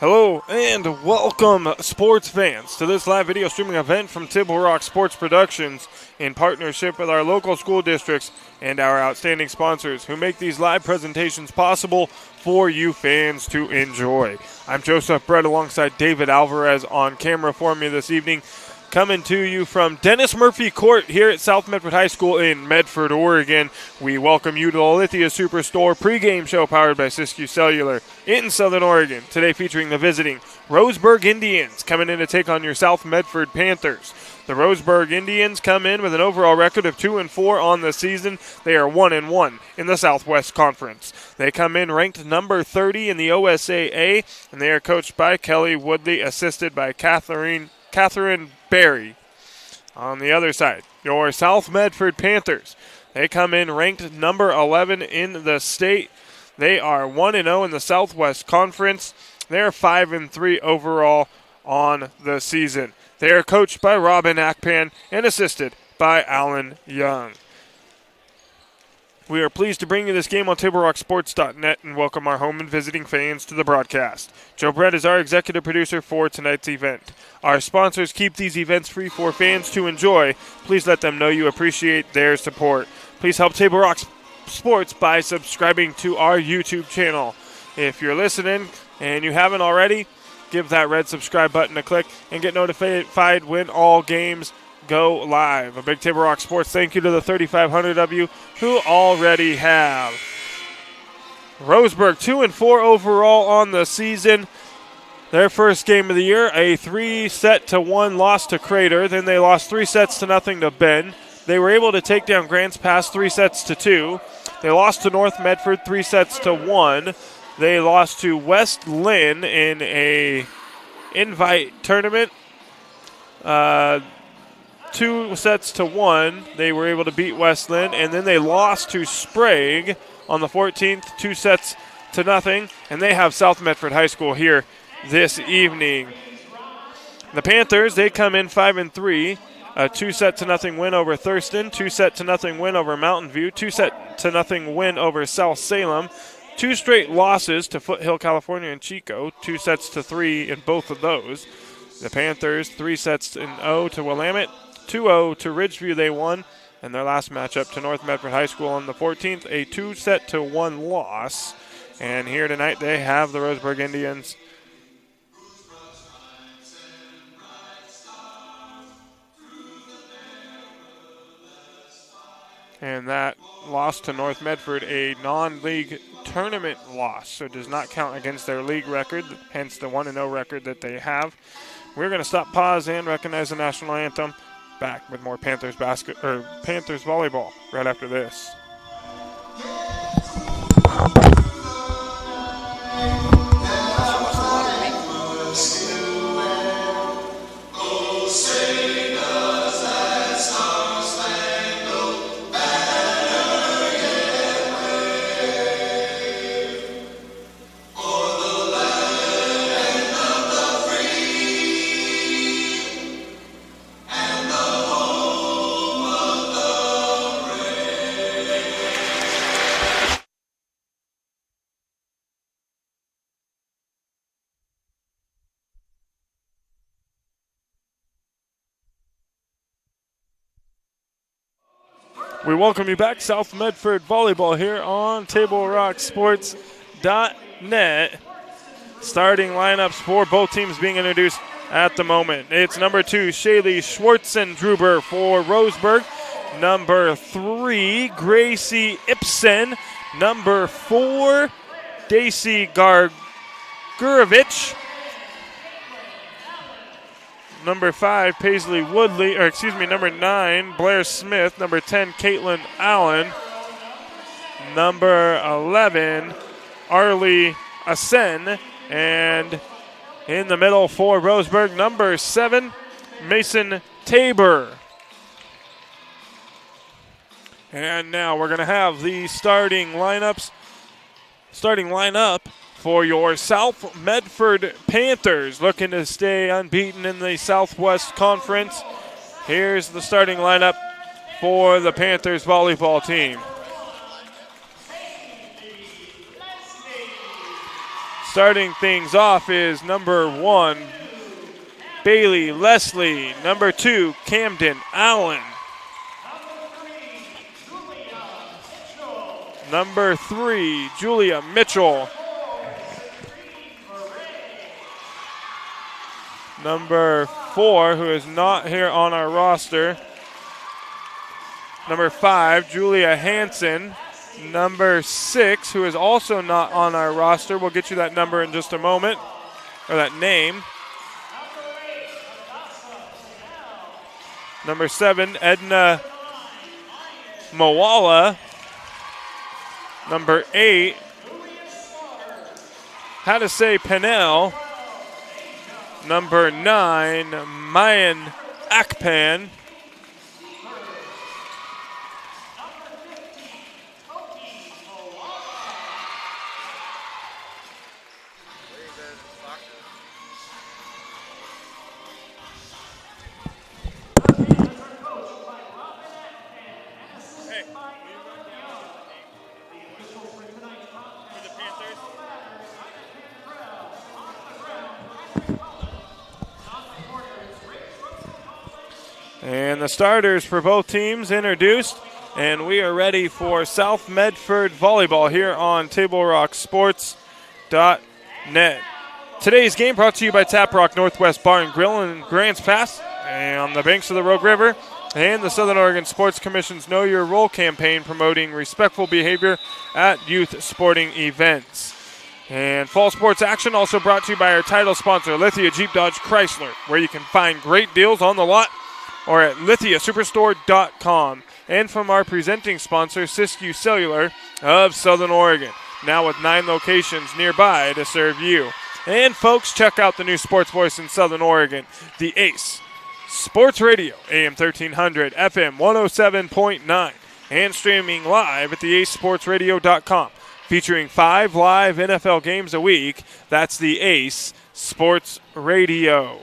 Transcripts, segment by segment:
Hello and welcome, sports fans, to this live video streaming event from Table Rock Sports Productions in partnership with our local school districts and our outstanding sponsors who make these live presentations possible for you fans to enjoy. I'm Joseph Brett alongside David Alvarez on camera for me this evening, coming to you from Dennis Murphy Court here at South Medford High School in Medford, Oregon. We welcome you to the Lithia Superstore pregame show powered by Siskiyou Cellular in Southern Oregon. Today featuring the visiting Roseburg Indians coming in to take on your South Medford Panthers. The Roseburg Indians come in with an overall record of 2-4 on the season. They are 1-1 in the Southwest Conference. They come in ranked number 30 in the OSAA, and they are coached by Kelly Woodley, assisted by Catherine Barry. On the other side, your South Medford Panthers. They come in ranked number 11 in the state. They are 1-0 in the Southwest Conference. They are 5-3 overall on the season. They are coached by Robin Akpan and assisted by Alan Young. We are pleased to bring you this game on TableRockSports.net and welcome our home and visiting fans to the broadcast. Joe Brett is our executive producer for tonight's event. Our sponsors keep these events free for fans to enjoy. Please let them know you appreciate their support. Please help Table Rock Sports by subscribing to our YouTube channel. If you're listening and you haven't already, give that red subscribe button a click and get notified when all games go live. A big Table Rock Sports thank you to the 3,500 of you who already have. Roseburg 2-4 overall on the season. Their first game of the year, a 3-1 loss to Crater. Then they lost 3-0 to Ben. They were able to take down Grants Pass 3-2. They lost to North Medford 3-1. They lost to West Lynn in a invite tournament. 2-1. They were able to beat West Lynn, and then they lost to Sprague on the 14th, 2-0. And they have South Medford High School here this evening. The Panthers, they come in 5-3. A 2-0 win over Thurston, 2-0 win over Mountain View, 2-0 win over South Salem, 2 straight losses to Foothill, California, and Chico, 2-3 in both of those. The Panthers, 3-0 to Willamette, 2-0 to Ridgeview they won, and their last matchup to North Medford High School on the 14th, a 2-1 loss. And here tonight they have the Roseburg Indians. And that loss to North Medford, a non-league tournament loss, so it does not count against their league record, hence the 1-0 record that they have. We're going to stop, pause, and recognize the national anthem. Back with more Panthers volleyball right after this. We welcome you back, South Medford Volleyball here on TableRockSports.net. Starting lineups for both teams being introduced at the moment. It's number 2, Shaylee Schwartzendruber for Roseburg. Number 3, Gracie Ibsen. Number 4, Daisy Gargurovich. Number 5, Paisley Woodley, number 9, Blair Smith. Number 10, Caitlin Allen. Number 11, Arlie Asen. And in the middle for Roseburg, number 7, Mason Tabor. And now we're going to have the starting lineup for your South Medford Panthers, looking to stay unbeaten in the Southwest Conference. Here's the starting lineup for the Panthers volleyball team. Starting things off is number 1, Bailey Leslie. Number 2, Camden Allen. Number 3, Julia Mitchell. Number 4, who is not here on our roster. Number 5, Julia Hansen. Number 6, who is also not on our roster. We'll get you that number in just a moment, or that name. Number 7, Edna Mawala. Number 8, Hadasay Pennell. Number 9, Mayan Akpan. And the starters for both teams introduced, and we are ready for South Medford volleyball here on TableRockSports.net. Today's game brought to you by Tap Rock Northwest Bar and Grill in Grants Pass and on the banks of the Rogue River, and the Southern Oregon Sports Commission's Know Your Role campaign promoting respectful behavior at youth sporting events. And fall sports action also brought to you by our title sponsor, Lithia Jeep Dodge Chrysler, where you can find great deals on the lot or at lithiasuperstore.com. And from our presenting sponsor, Siskiyou Cellular of Southern Oregon, now with 9 locations nearby to serve you. And folks, check out the new sports voice in Southern Oregon, the Ace Sports Radio, AM 1300, FM 107.9, and streaming live at theacesportsradio.com, featuring 5 live NFL games a week. That's the Ace Sports Radio.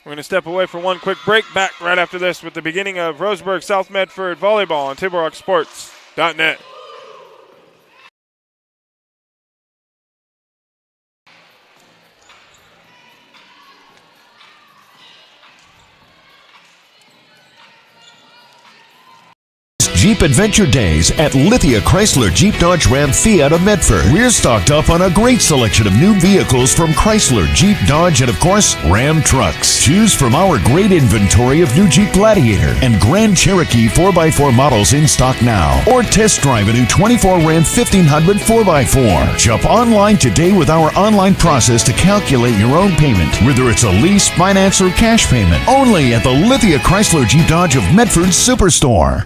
We're going to step away for one quick break. Back right after this with the beginning of Roseburg South Medford volleyball on TableRockSports.net. Jeep Adventure Days at Lithia Chrysler Jeep Dodge Ram Fiat of Medford. We're stocked up on a great selection of new vehicles from Chrysler, Jeep, Dodge, and of course, Ram trucks. Choose from our great inventory of new Jeep Gladiator and Grand Cherokee 4x4 models in stock now. Or test drive a new 24 Ram 1500 4x4. Jump online today with our online process to calculate your own payment, whether it's a lease, finance, or cash payment. Only at the Lithia Chrysler Jeep Dodge of Medford Superstore.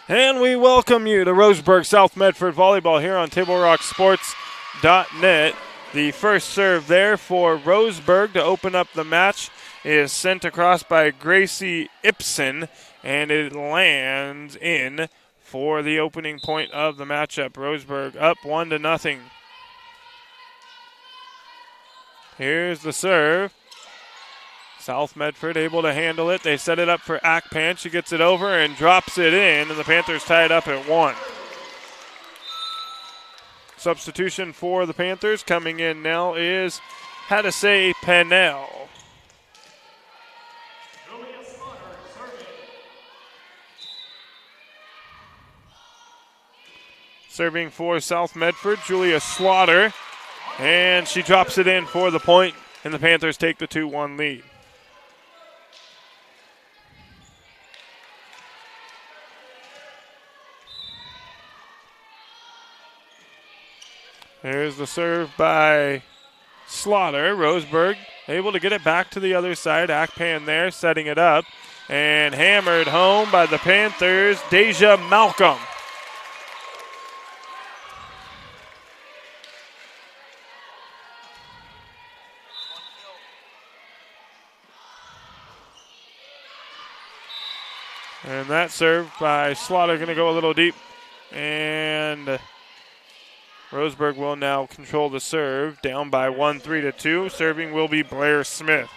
And we welcome you to Roseburg South Medford volleyball here on TableRockSports.net. The first serve there for Roseburg to open up the match is sent across by Gracie Ibsen, and it lands in for the opening point of the matchup. Roseburg up 1-0. Here's the serve. South Medford able to handle it. They set it up for Akpan. She gets it over and drops it in, and the Panthers tie it up at 1. Substitution for the Panthers coming in now is Hadasay Pennell. Serving for South Medford, Julia Slaughter, and she drops it in for the point, and the Panthers take the 2-1 lead. There's the serve by Slaughter. Roseburg able to get it back to the other side. Akpan there setting it up. And hammered home by the Panthers, Deja Malcolm. And that serve by Slaughter going to go a little deep. And Roseburg will now control the serve, down by 1-3-2. Serving will be Blair Smith.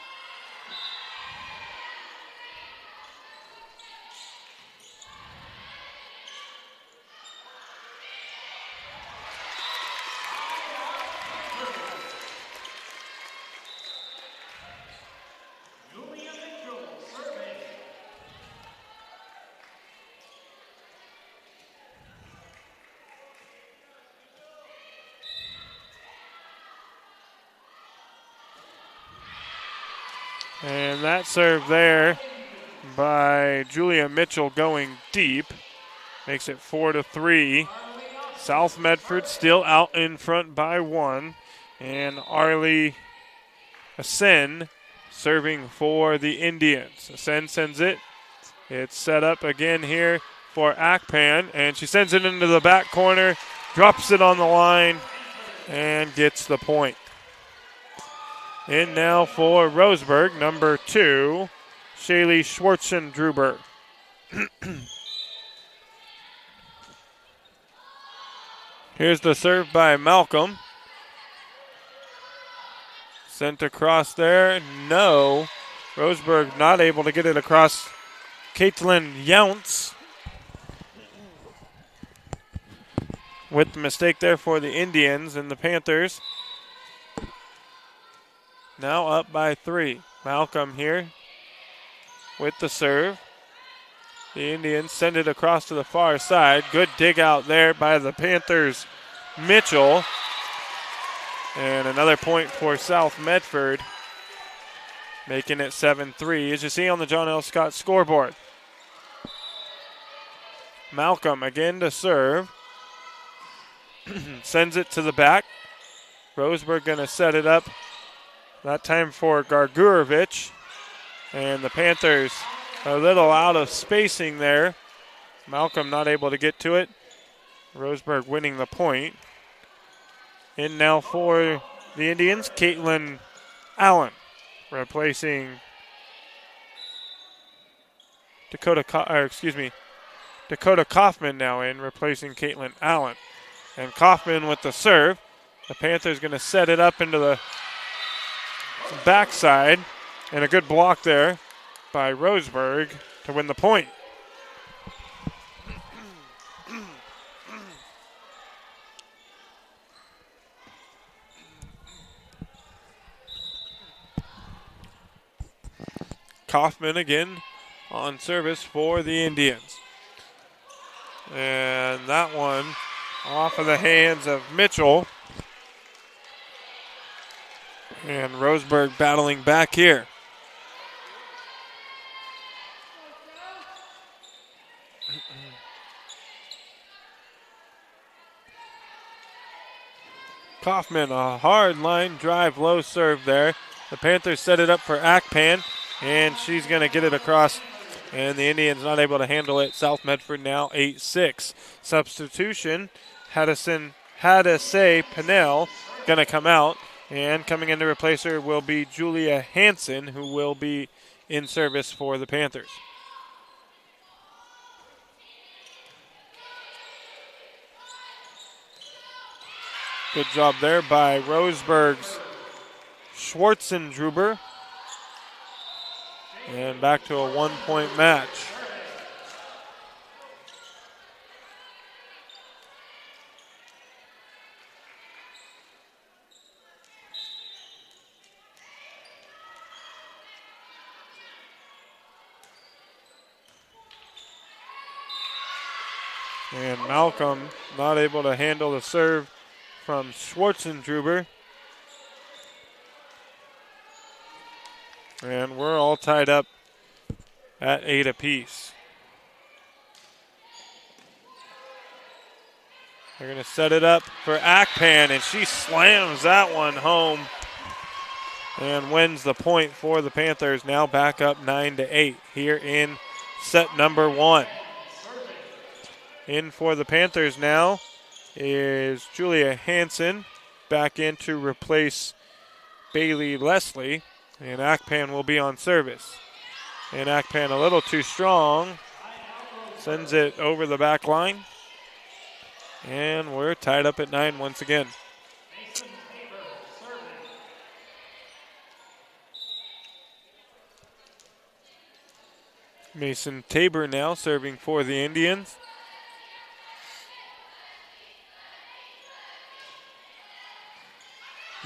And that serve there by Julia Mitchell going deep makes it 4-3. South Medford still out in front by 1. And Arlie Asen serving for the Indians. Asen sends it. It's set up again here for Akpan, and she sends it into the back corner, drops it on the line, and gets the point. In now for Roseburg, number 2, Shaylee Schwartzendruber. Here's the serve by Malcolm. Sent across there. No. Roseburg not able to get it across. Caitlin Younts with the mistake there for the Indians, and the Panthers now up by 3. Malcolm here with the serve. The Indians send it across to the far side. Good dig out there by the Panthers' Mitchell. And another point for South Medford, making it 7-3, as you see on the John L. Scott scoreboard. Malcolm again to serve. Sends it to the back. Roseburg going to set it up. That time for Gargurovich. And the Panthers a little out of spacing there. Malcolm not able to get to it. Roseburg winning the point. In now for the Indians, Caitlin Allen replacing Dakota Kaufman now in, replacing Caitlin Allen. And Kaufman with the serve. The Panthers going to set it up into the backside. And a good block there by Roseburg to win the point. Kaufman again on service for the Indians. And that one off of the hands of Mitchell. And Roseburg battling back here. Kaufman, a hard line drive, low serve there. The Panthers set it up for Akpan, and she's going to get it across, and the Indians not able to handle it. South Medford now 8-6. Substitution, Hadisay Pinnell going to come out, and coming in to replace her will be Julia Hansen, who will be in service for the Panthers. Good job there by Roseburg's Schwartzendruber. And back to a 1-point match. And Malcolm not able to handle the serve from Schwartzendruber. And we're all tied up at 8 apiece. They're going to set it up for Akpan, and she slams that one home and wins the point for the Panthers. Now back up 9-8 here in set number 1. In for the Panthers now is Julia Hansen, back in to replace Bailey Leslie, and Akpan will be on service. And Akpan a little too strong, sends it over the back line, and we're tied up at 9 once again. Mason Tabor now serving for the Indians.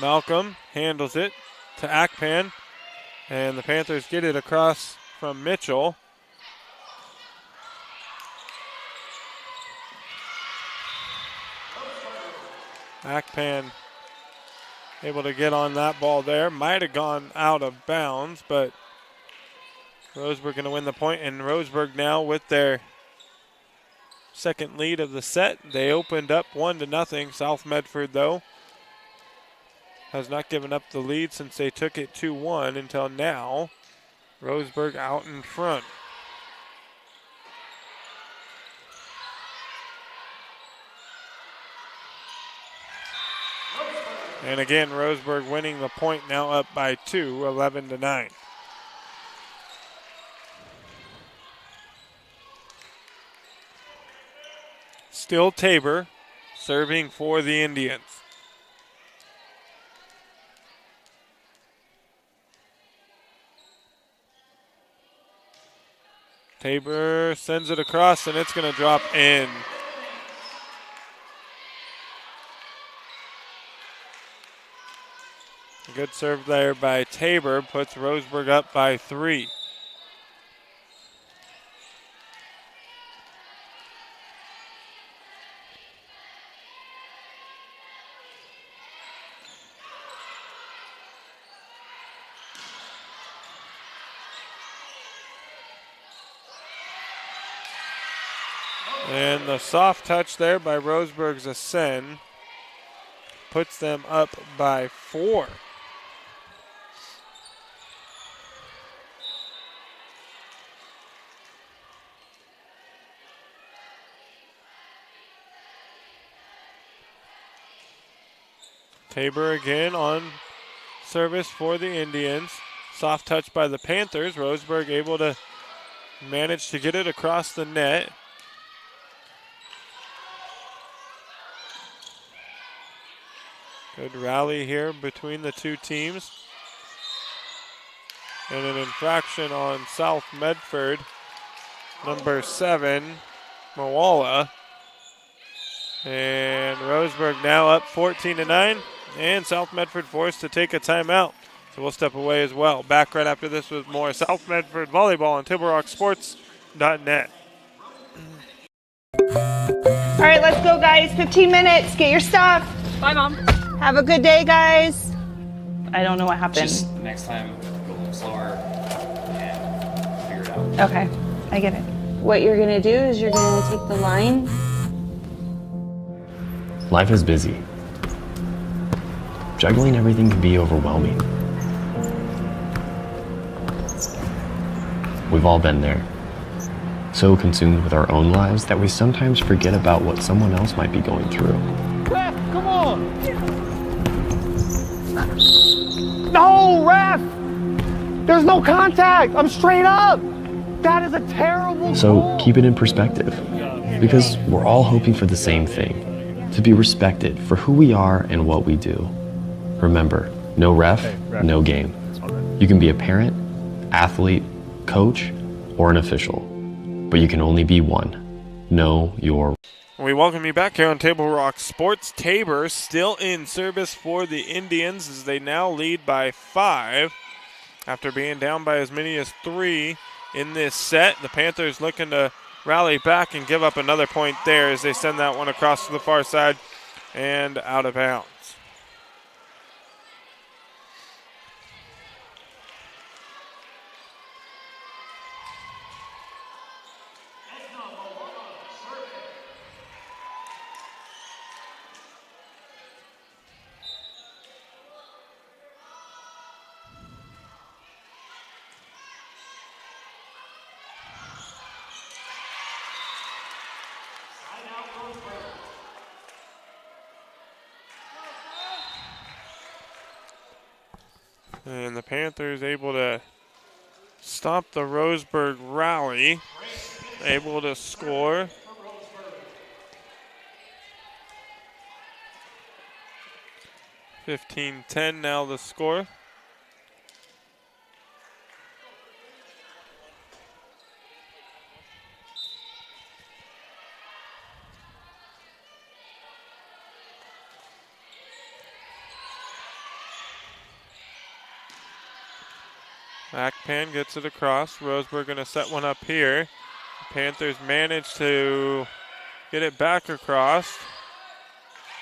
Malcolm handles it to Akpan, and the Panthers get it across from Mitchell. Akpan able to get on that ball there. Might have gone out of bounds, but Roseburg going to win the point, and Roseburg now with their second lead of the set. They opened up 1-0. South Medford, though, has not given up the lead since they took it 2-1 until now. Roseburg out in front. And again, Roseburg winning the point, now up by 2, 11-9. Still Tabor serving for the Indians. Tabor sends it across, and it's going to drop in. A good serve there by Tabor puts Roseburg up by 3. And the soft touch there by Roseburg's Ascend puts them up by 4. Tabor again on service for the Indians. Soft touch by the Panthers. Roseburg able to manage to get it across the net. Good rally here between the two teams. And an infraction on South Medford. Number 7, Moala. And Roseburg now up 14-9. And South Medford forced to take a timeout. So we'll step away as well. Back right after this with more South Medford volleyball on TableRockSports.net. All right, let's go, guys. 15 minutes. Get your stuff. Bye, Mom. Have a good day, guys. I don't know what happened. Just next time, go a little slower and figure it out. Okay, I get it. What you're going to do is you're going to take the line. Life is busy. Juggling everything can be overwhelming. We've all been there. So consumed with our own lives that we sometimes forget about what someone else might be going through. Ref, come on! No, ref! There's no contact! I'm straight up! That is a terrible So goal. keep it in perspective, because we're all hoping for the same thing, to be respected for who we are and what we do. Remember, no ref, no game. You can be a parent, athlete, coach, or an official, but you can only be one. Know your. We welcome you back here on Table Rock Sports. Tabor still in service for the Indians as they now lead by 5 after being down by as many as 3 in this set. The Panthers looking to rally back and give up another point there as they send that one across to the far side and out of bounds. And the Panthers able to stop the Roseburg rally, able to score. (15-10) now the score. Backpan gets it across. Roseburg going to set one up here. The Panthers manage to get it back across.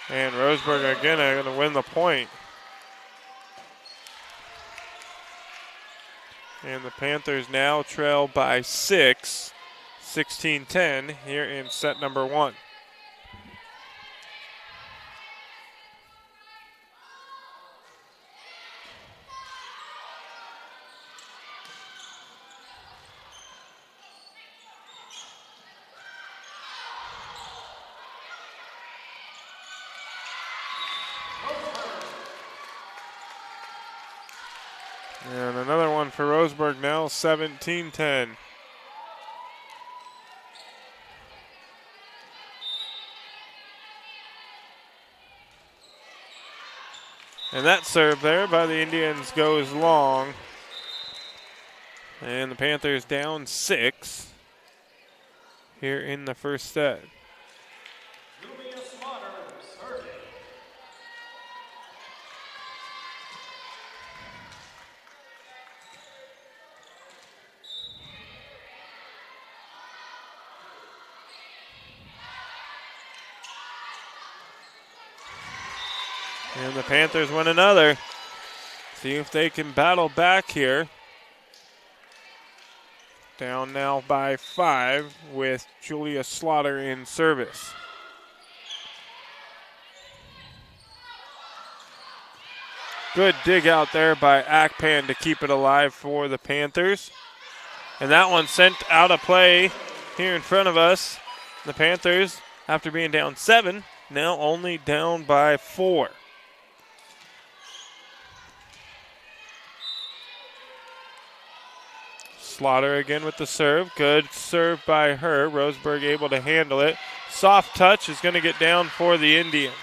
And Roseburg again are going to win the point. And the Panthers now trail by 6, 16-10 here in set number 1. And another one for Roseburg now, 17-10. And that serve there by the Indians goes long. And the Panthers down 6 here in the first set. And the Panthers win another. See if they can battle back here. Down now by 5 with Julia Slaughter in service. Good dig out there by Akpan to keep it alive for the Panthers. And that one sent out of play here in front of us. The Panthers, after being down 7, now only down by 4. Slaughter again with the serve. Good serve by her. Roseburg able to handle it. Soft touch is going to get down for the Indians.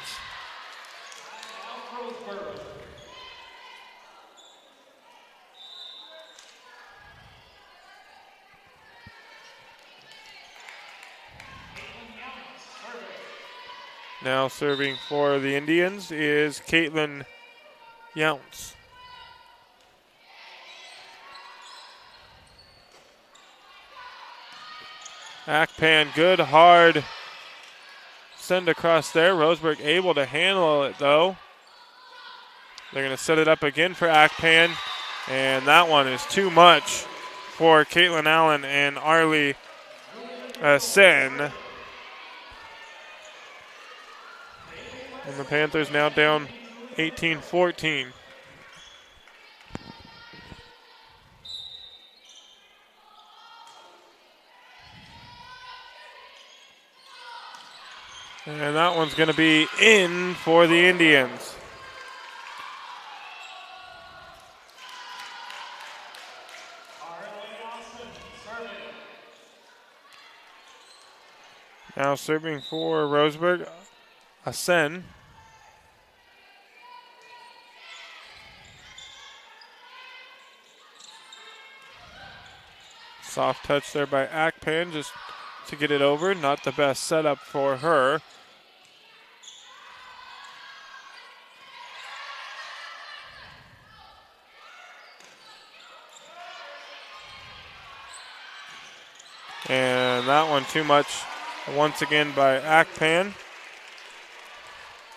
Now serving for the Indians is Caitlin Younts. Akpan, good hard send across there. Roseburg able to handle it though. They're going to set it up again for Akpan, and that one is too much for Caitlin Allen and Arlie Sen. And the Panthers now down 18-14. And that one's going to be in for the Indians. Now serving for Roseburg, Asen. Soft touch there by Akpan just to get it over. Not the best setup for her. And that one too much once again by Akpan.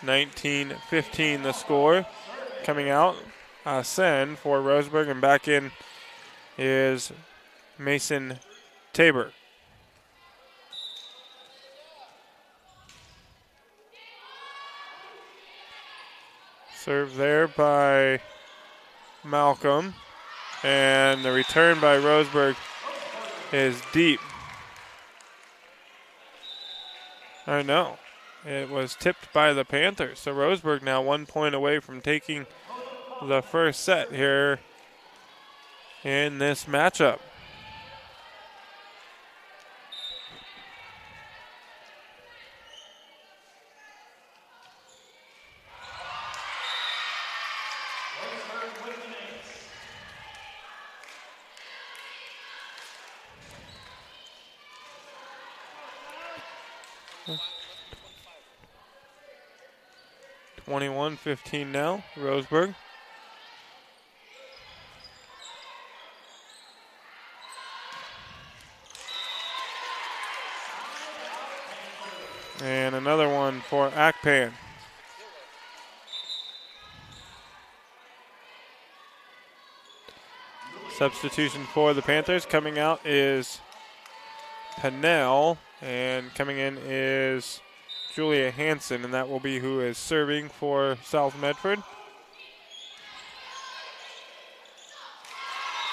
19-15 the score. Coming out, Sen for Roseburg, and back in is Mason Tabor. Serve there by Malcolm, and the return by Roseburg is deep. I know. It was tipped by the Panthers. So Roseburg now 1 point away from taking the first set here in this matchup. Hmm. 21-15 now, Roseburg. And another one for Akpan. Substitution for the Panthers. Coming out is Pennell, and coming in is Julia Hansen, and that will be who is serving for South Medford.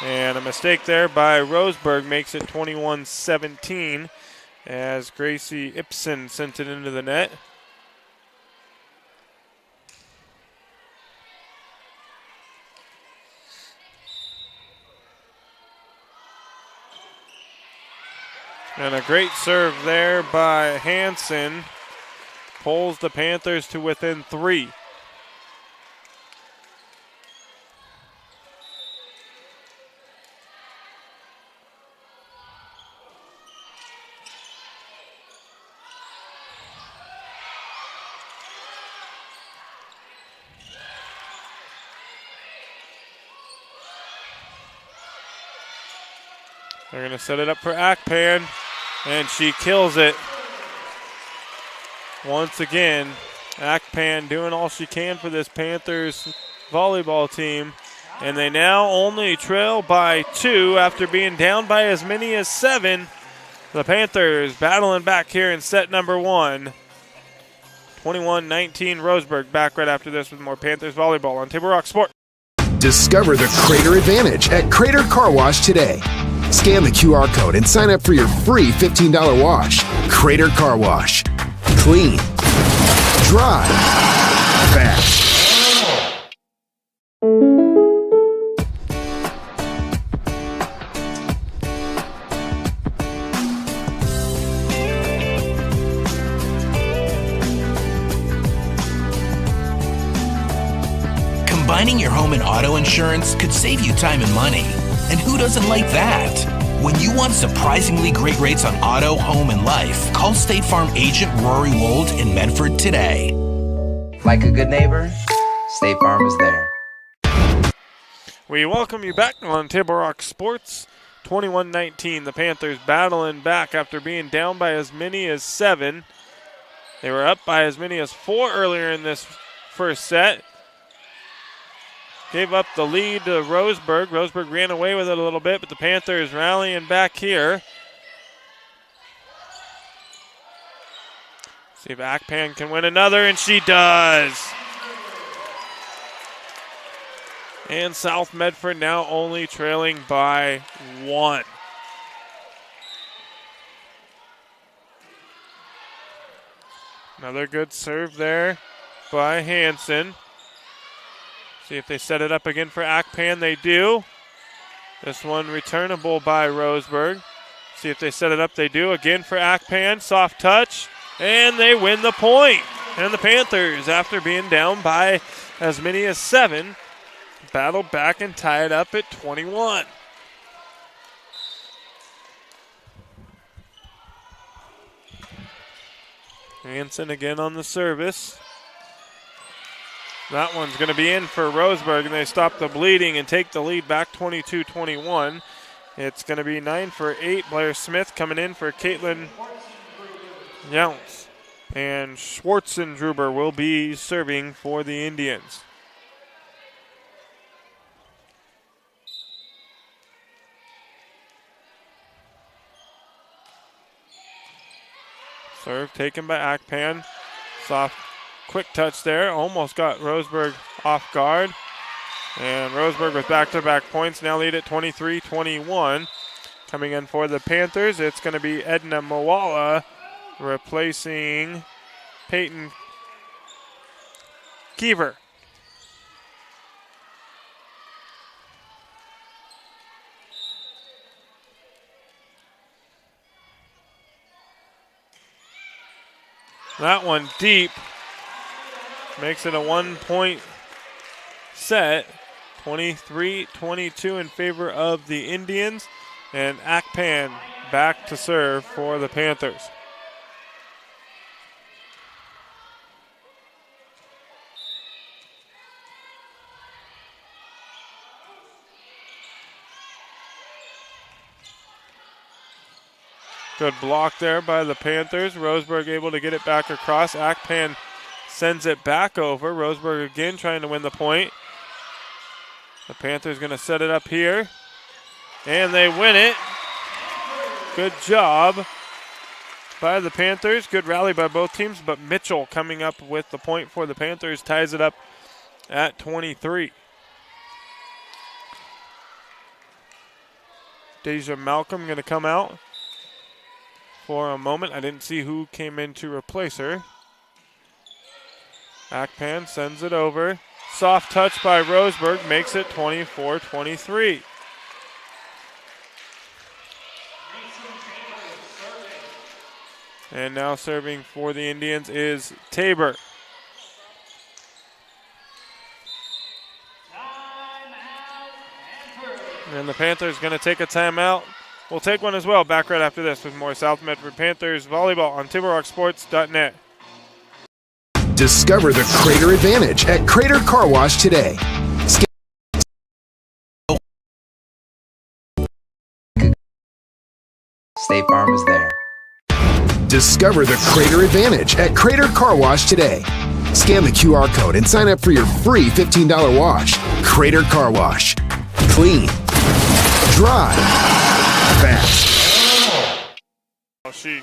And a mistake there by Roseburg makes it 21-17 as Gracie Ipson sent it into the net. And a great serve there by Hansen. Pulls the Panthers to within 3. They're going to set it up for Akpan, and she kills it. Once again, Akpan doing all she can for this Panthers volleyball team. And they now only trail by 2 after being down by as many as 7. The Panthers battling back here in set number 1. 21-19 Roseburg. Back right after this with more Panthers volleyball on Table Rock Sport. Discover the Crater Advantage at Crater Car Wash today. Scan the QR code and sign up for your free $15 wash. Crater Car Wash. Clean. Dry. Fast. Combining your home and auto insurance could save you time and money. And who doesn't like that? When you want surprisingly great rates on auto, home, and life, call State Farm agent Rory Wold in Medford today. Like a good neighbor, State Farm is there. We welcome you back on Table Rock Sports. 21-19, the Panthers battling back after being down by as many as 7. They were up by as many as 4 earlier in this first set. Gave up the lead to Roseburg. Roseburg ran away with it a little bit, but the Panthers rallying back here. See if Akpan can win another, and she does. And South Medford now only trailing by 1. Another good serve there by Hansen. See if they set it up again for Akpan. They do. This one returnable by Roseburg. See if they set it up. They do. Again for Akpan. Soft touch. And they win the point. And the Panthers, after being down by as many as 7, battle back and tie it up at 21. Hansen again on the service. That one's going to be in for Roseburg, and they stop the bleeding and take the lead back 22-21. It's going to be 9 for 8. Blair Smith coming in for Caitlin Younts. And Schwartzendruber will be serving for the Indians. Serve taken by Akpan. Soft. Quick touch there, almost got Roseburg off guard. And Roseburg with back-to-back points, now lead at 23-21. Coming in for the Panthers, it's going to be Edna Moala replacing Peyton Kiever. That one deep. Makes it a 1-point set. 23-22 in favor of the Indians. And Akpan back to serve for the Panthers. Good block there by the Panthers. Roseburg able to get it back across. Akpan sends it back over. Roseburg again trying to win the point. The Panthers going to set it up here. And they win it. Good job by the Panthers. Good rally by both teams, but Mitchell coming up with the point for the Panthers ties it up at 23. Deja Malcolm going to come out for a moment. I didn't see who came in to replace her. Akpan sends it over. Soft touch by Roseburg makes it 24-23. And now serving for the Indians is Tabor. And the Panthers going to take a timeout. We'll take one as well. Back right after this with more South Medford Panthers volleyball on TibbleRockSports.net. Discover the Crater Advantage at Crater Car Wash today. State Farm is there. Discover the Crater Advantage at Crater Car Wash today. Scan the QR code and sign up for your free $15 wash. Crater Car Wash. Clean. Dry. Fast. Oh, she.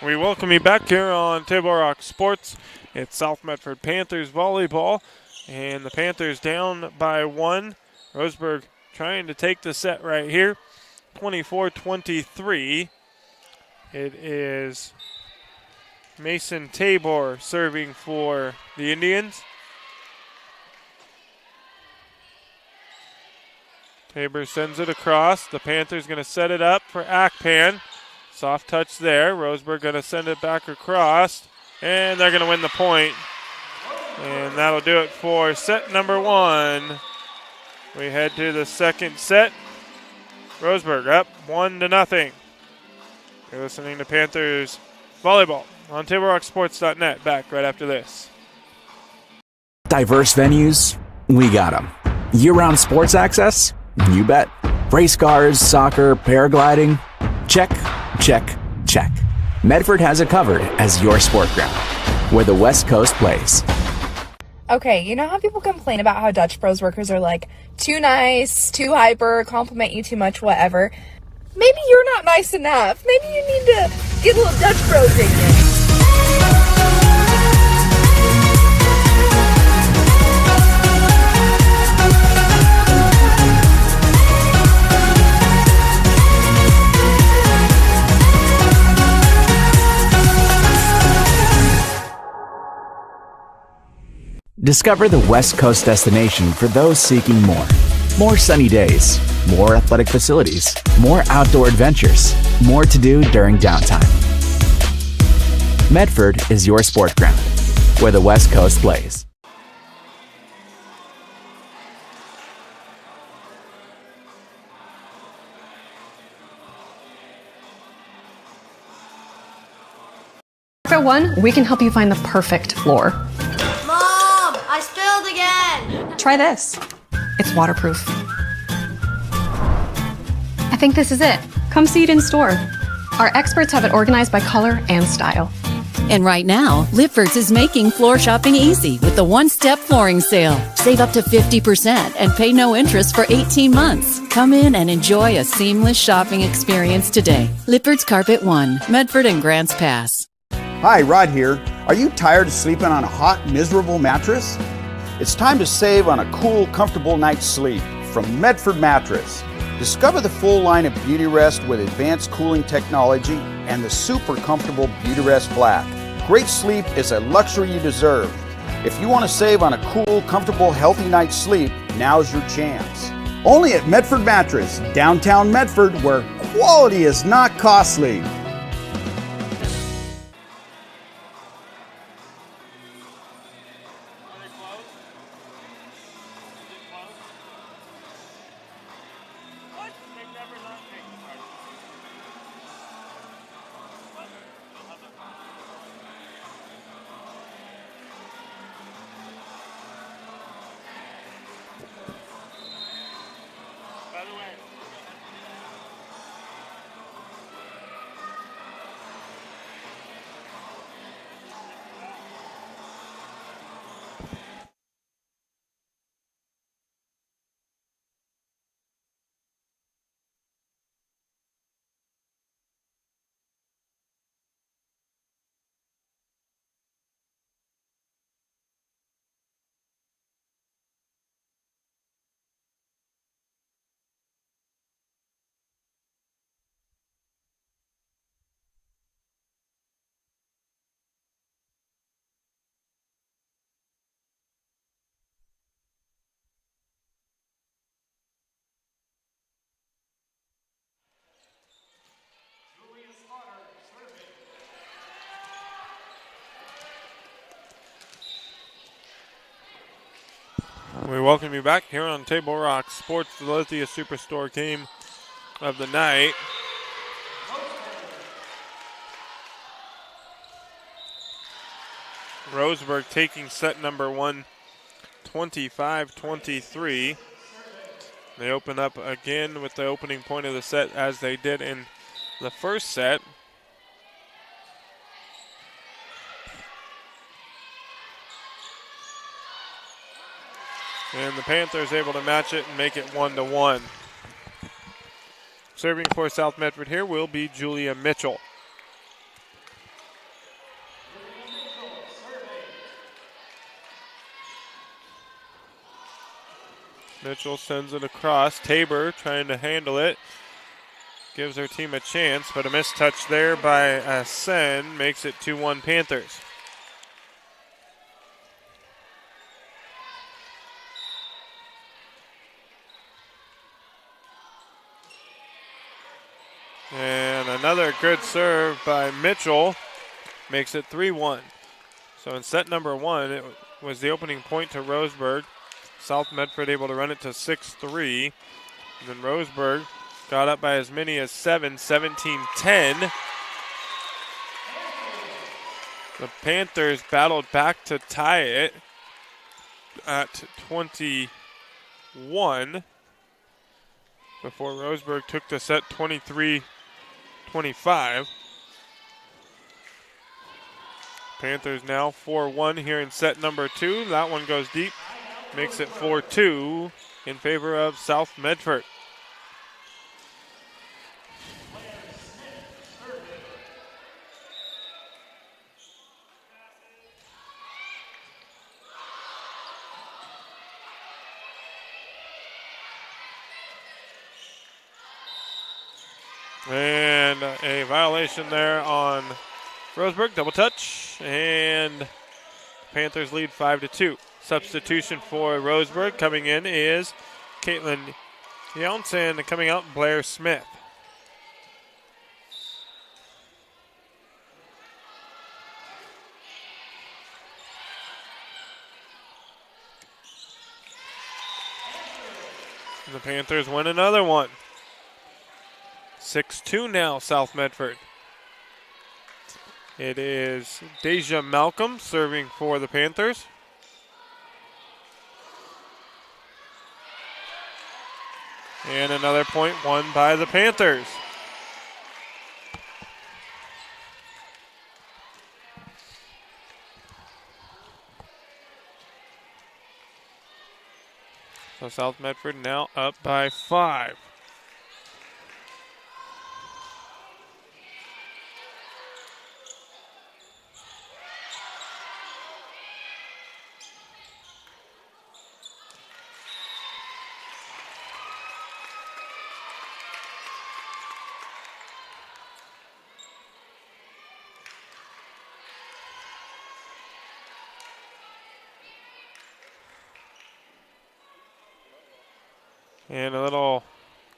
We welcome you back here on Table Rock Sports. It's South Medford Panthers volleyball, and the Panthers down by 1. Roseburg trying to take the set right here, 24-23. It is Mason Tabor serving for the Indians. Tabor sends it across. The Panthers going to set it up for Akpan. Soft touch there. Roseburg going to send it back across. And they're going to win the point. And that'll do it for set number 1. We head to the second set. Roseburg up 1-0. You're listening to Panthers volleyball on TableRockSports.net. Back right after this. Diverse venues, we got them. Year-round sports access? You bet. Race cars, soccer, paragliding? Check, check, check. Medford has it covered as your sport ground, where the West Coast plays. Okay, you know how people complain about how Dutch Bros workers are like too nice, too hyper, compliment you too much, whatever? Maybe you're not nice enough. Maybe you need to get a little Dutch Bros in you. Discover the West Coast destination for those seeking more. More sunny days, more athletic facilities, more outdoor adventures, more to do during downtime. Medford is your sport ground, where the West Coast plays. At One, we can help you find the perfect floor. Mom, I spilled again. Try this. It's waterproof. I think this is it. Come see it in store. Our experts have it organized by color and style. And right now, Liffords is making floor shopping easy with the one-step flooring sale. Save up to 50% and pay no interest for 18 months. Come in and enjoy a seamless shopping experience today. Liffords Carpet One, Medford and Grants Pass. Hi, Rod here. Are you tired of sleeping on a hot, miserable mattress? It's time to save on a cool, comfortable night's sleep from Medford Mattress. Discover the full line of Beauty Rest with advanced cooling technology and the super comfortable Beauty Rest Black. Great sleep is a luxury you deserve. If you want to save on a cool, comfortable, healthy night's sleep, now's your chance. Only at Medford Mattress, downtown Medford, where quality is not costly. We welcome you back here on Table Rock Sports, the Lithia Superstore game of the night. Roseburg taking set number one, 25-23. They open up again with the opening point of the set as they did in the first set. And the Panthers able to match it and make it 1-1. Serving for South Medford here will be Julia Mitchell. Mitchell sends it across. Tabor trying to handle it. Gives her team a chance, but a missed touch there by Asen makes it 2-1 Panthers. And another good serve by Mitchell makes it 3-1. So in set number one, it was the opening point to Roseburg. South Medford able to run it to 6-3. And then Roseburg got up by as many as 7, 17-10. The Panthers battled back to tie it at 21 before Roseburg took the set 23-25. Panthers now 4-1 here in set number two. That one goes deep, makes it 4-2 in favor of South Medford. And a violation there on Roseburg, double touch, and Panthers lead 5-2. Substitution for Roseburg coming in is Caitlin Younce, and coming out Blair Smith. And the Panthers win another one. 6-2 now, South Medford. It is Deja Malcolm serving for the Panthers. And another point won by the Panthers. So South Medford now up by 5. And a little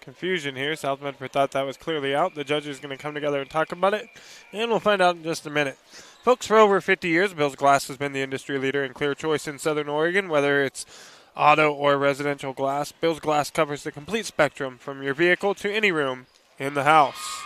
confusion here. South Medford thought that was clearly out. The judges are going to come together and talk about it, and we'll find out in just a minute. Folks, for over 50 years, Bill's Glass has been the industry leader and clear choice in Southern Oregon, whether it's auto or residential glass. Bill's Glass covers the complete spectrum from your vehicle to any room in the house.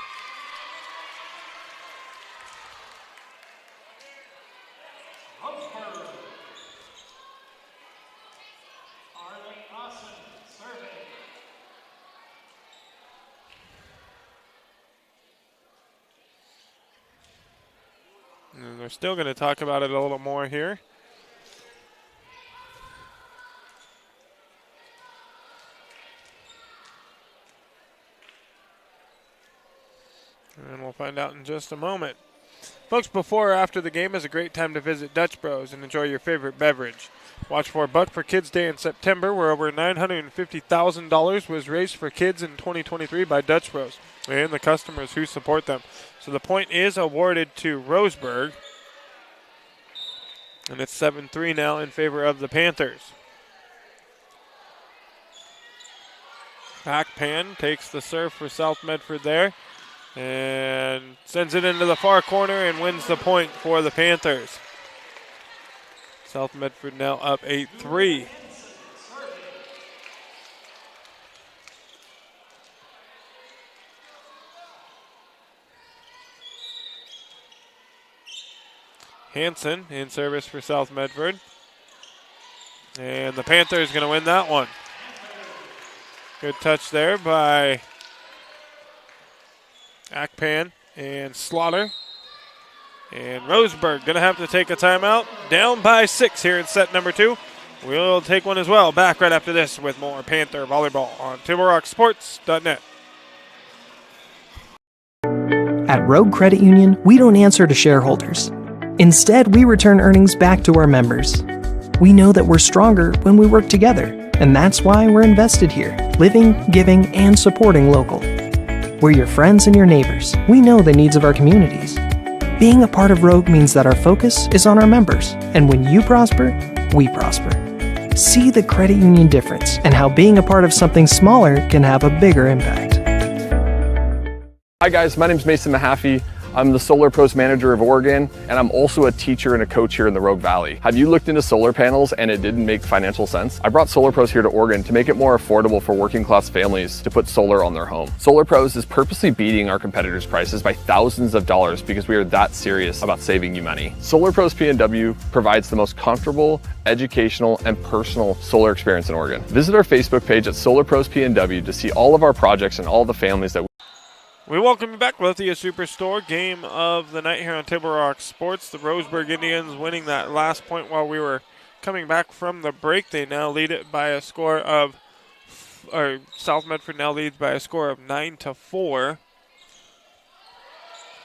And we're still going to talk about it a little more here. And we'll find out in just a moment. Folks, before or after the game is a great time to visit Dutch Bros and enjoy your favorite beverage. Watch for Buck for Kids Day in September, where over $950,000 was raised for kids in 2023 by Dutch Bros and the customers who support them. So the point is awarded to Roseburg. And it's 7-3 now in favor of the Panthers. Hackpan takes the serve for South Medford there and sends it into the far corner and wins the point for the Panthers. South Medford now up 8-3. Hansen in service for South Medford. And the Panthers going to win that one. Good touch there by Akpan and Slaughter. And Roseburg going to have to take a timeout. Down by 6 here in set number 2. We'll take one as well. Back right after this with more Panther volleyball on TibleRockSports.net. At Rogue Credit Union, we don't answer to shareholders. Instead, we return earnings back to our members. We know that we're stronger when we work together, and that's why we're invested here, living, giving, and supporting local. We're your friends and your neighbors. We know the needs of our communities. Being a part of Rogue means that our focus is on our members, and when you prosper, we prosper. See the credit union difference and how being a part of something smaller can have a bigger impact. Hi guys, my name is Mason Mahaffey. I'm the Solar Pros Manager of Oregon, and I'm also a teacher and a coach here in the Rogue Valley. Have you looked into solar panels and it didn't make financial sense? I brought Solar Pros here to Oregon to make it more affordable for working class families to put solar on their home. Solar Pros is purposely beating our competitors' prices by thousands of dollars because we are that serious about saving you money. Solar Pros PNW provides the most comfortable, educational, and personal solar experience in Oregon. Visit our Facebook page at Solar Pros PNW to see all of our projects and all the families that we welcome you back, Lithia Superstore. Game of the night here on Table Rock Sports. The Roseburg Indians winning that last point while we were coming back from the break. They now lead it by a score of, or South Medford now leads by a score of 9-4.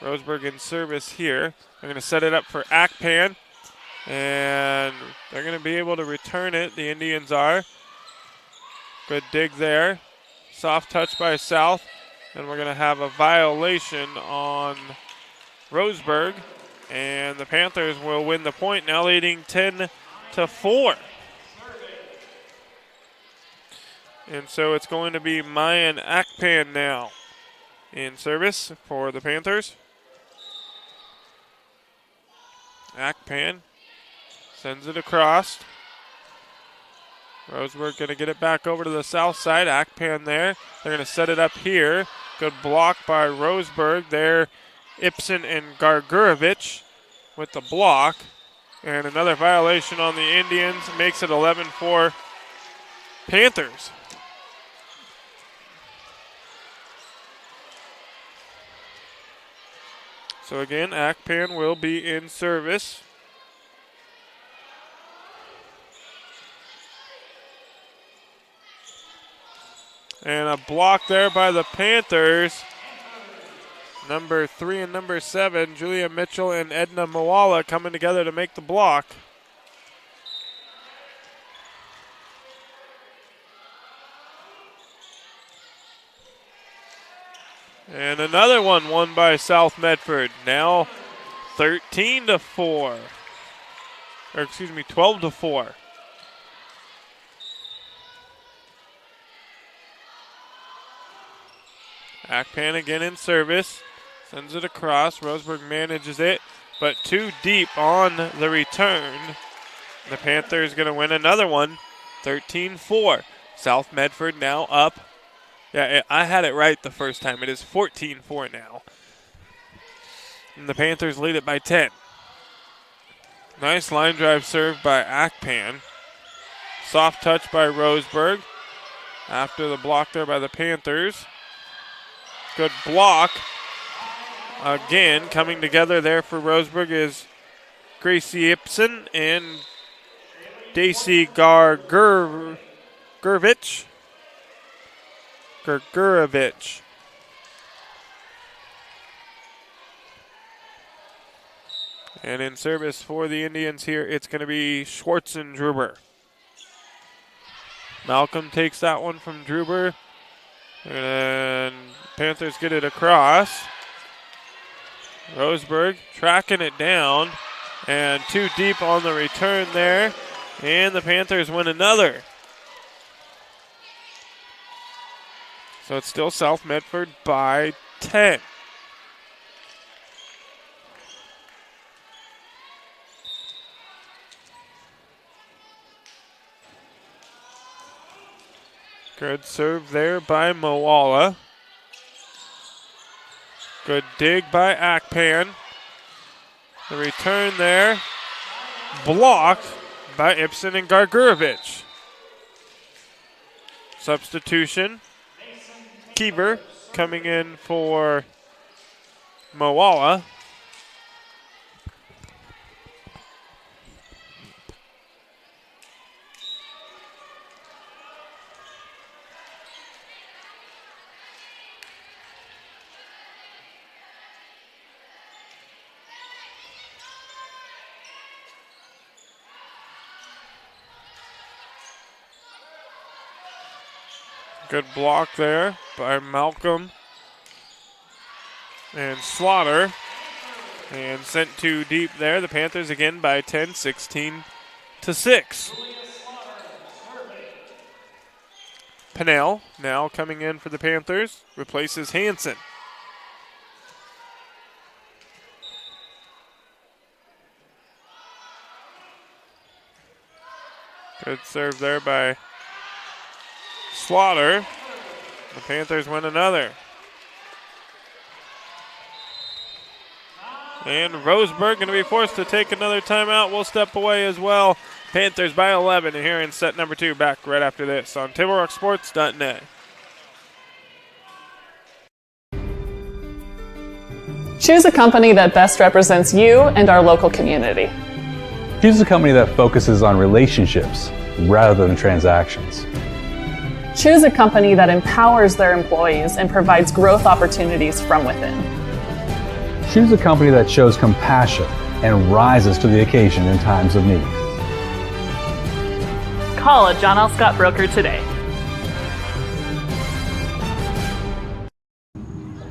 Roseburg in service here. They're going to set it up for Akpan, and they're going to be able to return it. The Indians are. Good dig there. Soft touch by South. And we're going to have a violation on Roseburg. And the Panthers will win the point, now leading 10-4. And so it's going to be Mayan Akpan now in service for the Panthers. Akpan sends it across. Roseburg going to get it back over to the south side. Akpan there. They're going to set it up here. Good block by Roseburg there. Ibsen and Gargurovich with the block. And another violation on the Indians makes it 11-4 Panthers. So again, Akpan will be in service. And a block there by the Panthers. Number 3 and number 7, Julia Mitchell and Edna Moala coming together to make the block. And another one won by South Medford. Now 13-4. Or excuse me, 12-4. Akpan again in service. Sends it across. Roseburg manages it, but too deep on the return. The Panthers going to win another one, 13-4. South Medford now up. Yeah, I had it right the first time. It is 14-4 now. And the Panthers lead it by 10. Nice line drive serve by Akpan. Soft touch by Roseburg. After the block there by the Panthers. Good block. Again, coming together there for Roseburg is Gracie Ibsen and Daisy Gargurovich. And in service for the Indians here, it's going to be Schwartzendruber. Malcolm takes that one from Druber. And Panthers get it across. Roseburg tracking it down. And too deep on the return there. And the Panthers win another. So it's still South Medford by 10. Good serve there by Moala. Good dig by Akpan. The return there, blocked by Ibsen and Gargurovich. Substitution. Keever coming in for Moala. Good block there by Malcolm and Slaughter. And sent too deep there. The Panthers again by 10, 16-6. Pennell now coming in for the Panthers. Replaces Hansen. Good serve there by Slaughter. The Panthers win another. And Roseburg going to be forced to take another timeout. We'll step away as well. Panthers by 11 here in set number 2. Back right after this on TableRockSports.net. Choose a company that best represents you and our local community. Choose a company that focuses on relationships rather than transactions. Choose a company that empowers their employees and provides growth opportunities from within. Choose a company that shows compassion and rises to the occasion in times of need. Call a John L. Scott broker today.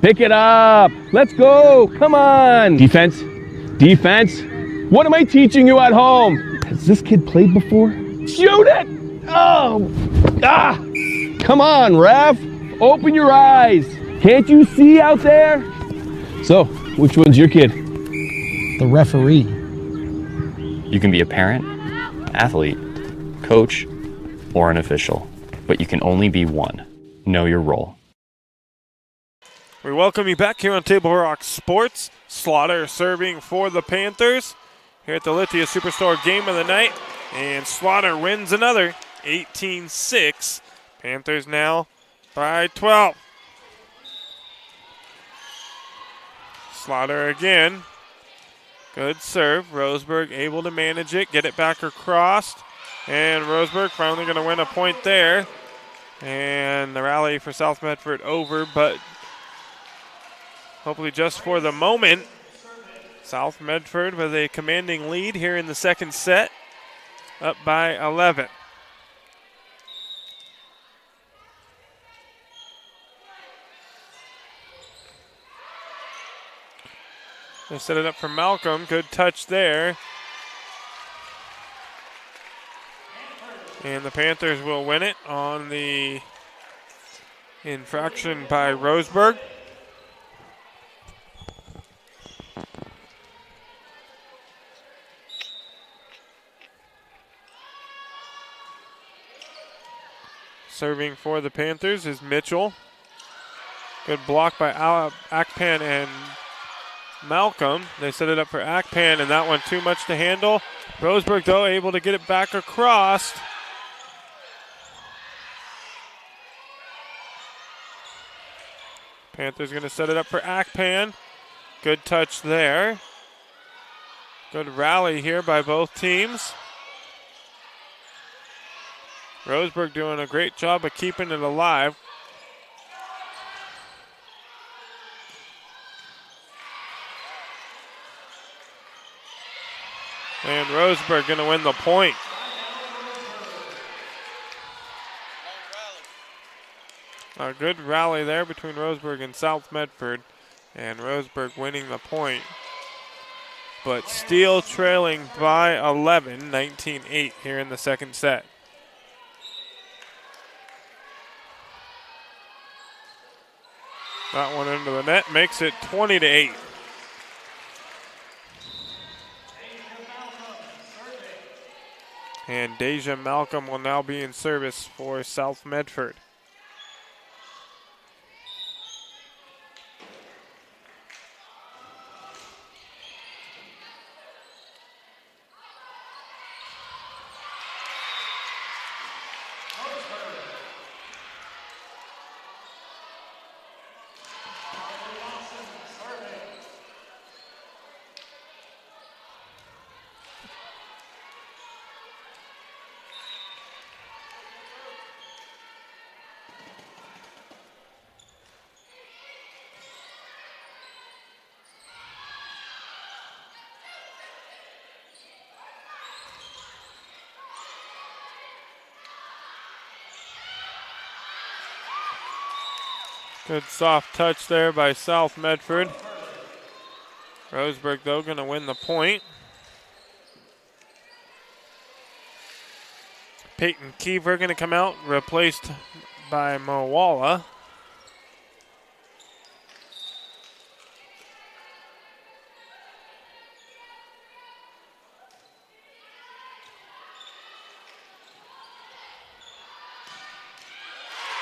Pick it up. Let's go. Come on. Defense. Defense. What am I teaching you at home? Has this kid played before? Shoot it. Oh. Ah. Come on, ref. Open your eyes. Can't you see out there? So, which one's your kid? The referee. You can be a parent, athlete, coach, or an official, but you can only be one. Know your role. We welcome you back here on Table Rock Sports. Slaughter serving for the Panthers here at the Lithia Superstore game of the night. And Slaughter wins another 18-6. Panthers now by 12. Slaughter again. Good serve. Roseburg able to manage it, get it back across. And Roseburg finally going to win a point there. And the rally for South Medford over, but hopefully just for the moment. South Medford with a commanding lead here in the second set, up by 11. They set it up for Malcolm. Good touch there. And the Panthers will win it on the infraction by Roseburg. Serving for the Panthers is Mitchell. Good block by Akpan and Malcolm. They set it up for Akpan, and that one too much to handle. Roseburg, though, able to get it back across. Panthers going to set it up for Akpan. Good touch there. Good rally here by both teams. Roseburg doing a great job of keeping it alive. And Roseburg going to win the point. A good rally there between Roseburg and South Medford. And Roseburg winning the point. But Steele trailing by 11, 19-8 here in the second set. That one into the net makes it 20-8. And Deja Malcolm will now be in service for South Medford. Good soft touch there by South Medford. Roseburg, though, going to win the point. Peyton Kiefer going to come out, replaced by Mawala.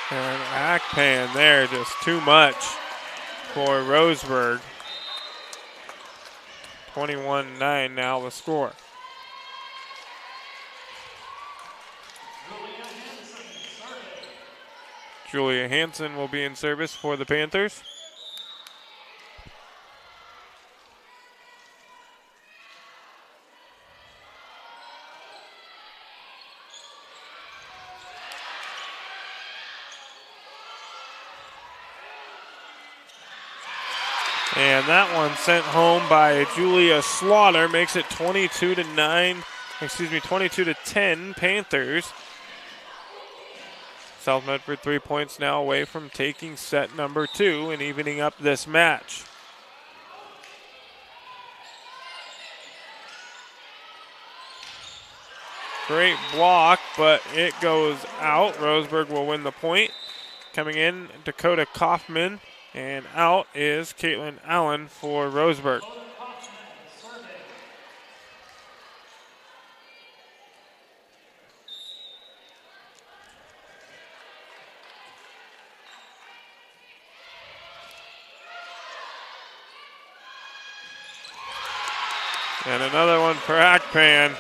And Akpan there, just too much for Roseburg. 21-9 now the score. Julia Hansen will be in service for the Panthers. And that one sent home by Julia Slaughter, makes it 22-10 Panthers. South Medford 3 points now away from taking set number 2 and evening up this match. Great block, but it goes out. Roseburg will win the point. Coming in, Dakota Kaufman. And out is Caitlin Allen for Roseburg. And another one for Akpan.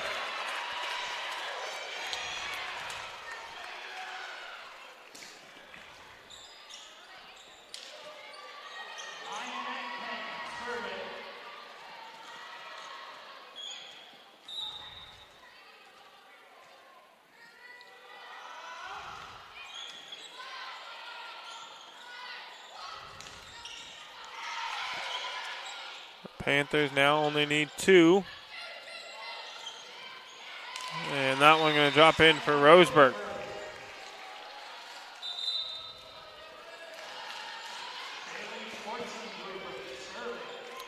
Panthers now only need 2. And that one going to drop in for Roseburg.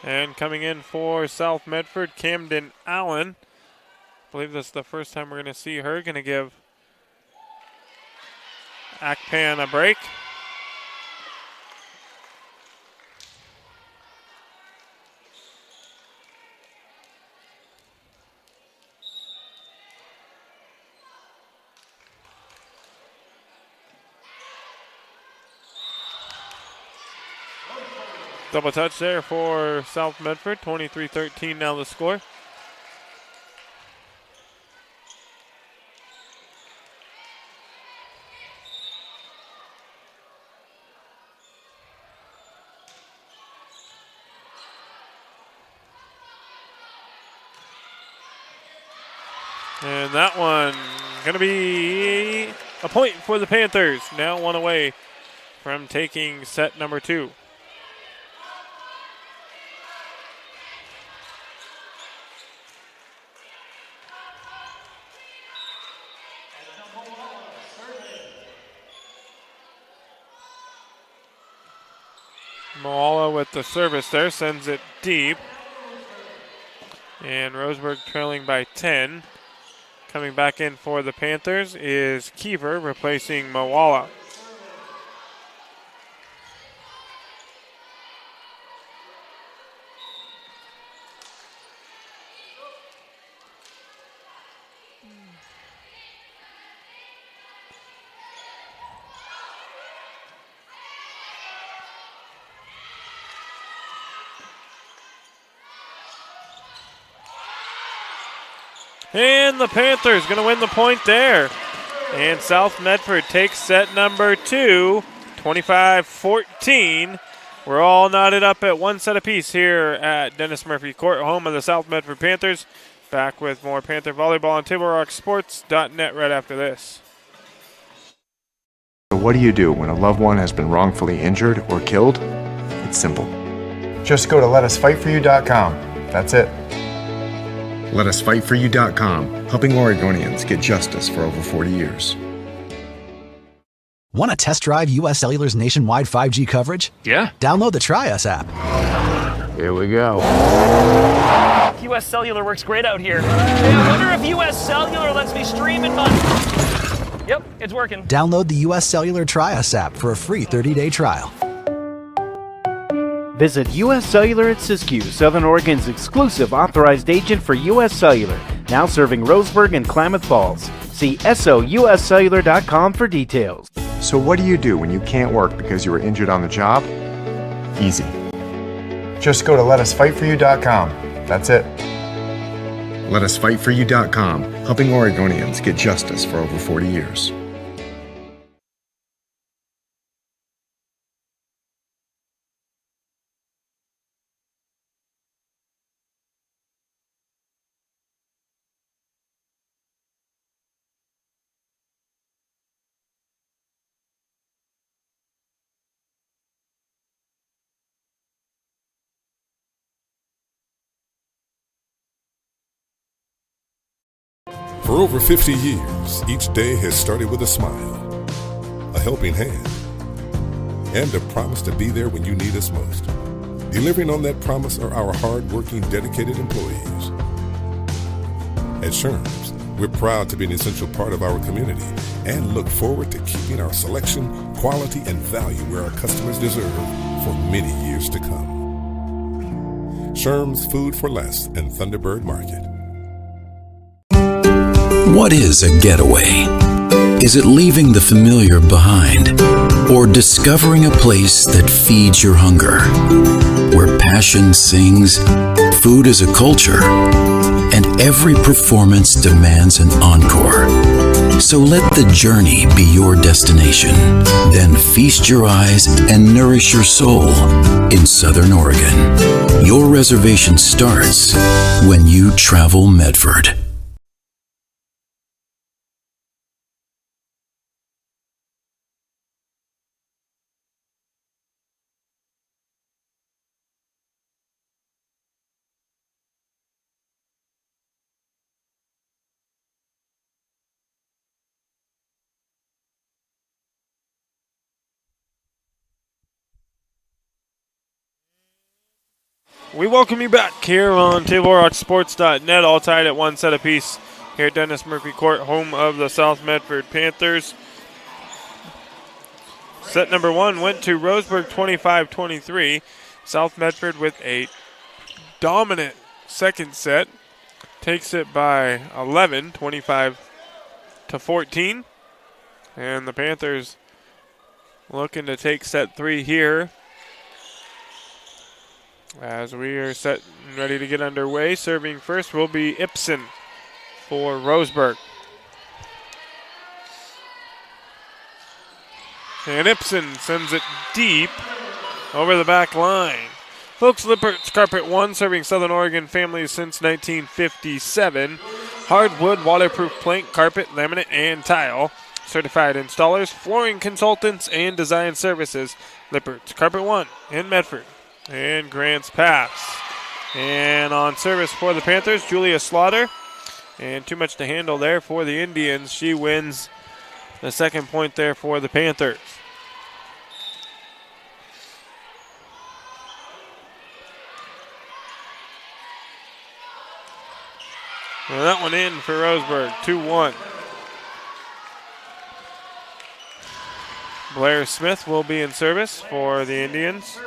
And coming in for South Medford, Camden Allen. I believe this is the first time we're going to see her. Going to give Akpan a break. Double touch there for South Medford, 23-13 now the score. And that one going to be a point for the Panthers. Now one away from taking set number 2. Moala with the service there, sends it deep. And Roseburg trailing by 10. Coming back in for the Panthers is Kiever replacing Moala. And the Panthers going to win the point there. And South Medford takes set number 2, 25-14. We're all knotted up at one set apiece here at Dennis Murphy Court, home of the South Medford Panthers. Back with more Panther volleyball on TableRockSports.net right after this. So what do you do when a loved one has been wrongfully injured or killed? It's simple. Just go to LetUsFightForYou.com. That's it. LetUsFightForYou.com, helping Oregonians get justice for over 40 years. Want to test drive U.S. Cellular's nationwide 5G coverage? Yeah. Download the Try Us app. Here we go. U.S. Cellular works great out here. Hey, I wonder if U.S. Cellular lets me stream in my... Yep, it's working. Download the U.S. Cellular Try Us app for a free 30-day trial. Visit U.S. Cellular at Siskiyou, Southern Oregon's exclusive authorized agent for U.S. Cellular, now serving Roseburg and Klamath Falls. See SOUScellular.com for details. So what do you do when you can't work because you were injured on the job? Easy. Just go to LetUsFightForYou.com. That's it. LetUsFightForYou.com, helping Oregonians get justice for over 40 years. For over 50 years, each day has started with a smile, a helping hand, and a promise to be there when you need us most. Delivering on that promise are our hard-working, dedicated employees. At Sherms, we're proud to be an essential part of our community and look forward to keeping our selection, quality, and value where our customers deserve for many years to come. Sherms Food for Less and Thunderbird Market. What is a getaway? Is it leaving the familiar behind? Or discovering a place that feeds your hunger? Where passion sings, food is a culture, and every performance demands an encore. So let the journey be your destination. Then feast your eyes and nourish your soul in Southern Oregon. Your reservation starts when you travel Medford. We welcome you back here on TableRockSports.net, all tied at one set apiece here at Dennis Murphy Court, home of the South Medford Panthers. Set number 1 went to Roseburg 25-23. South Medford with a dominant second set. Takes it by 11, 25-14. And the Panthers looking to take set 3 here. As we are set and ready to get underway, serving first will be Ibsen for Roseburg. And Ibsen sends it deep over the back line. Folks, Lippert's Carpet One, serving Southern Oregon families since 1957. Hardwood, waterproof plank, carpet, laminate, and tile. Certified installers, flooring consultants, and design services. Lippert's Carpet One in Medford. And Grant's pass. And on service for the Panthers, Julia Slaughter. And too much to handle there for the Indians. She wins the second point there for the Panthers. And that one in for Roseburg, 2-1. Blair Smith will be in service for the Indians.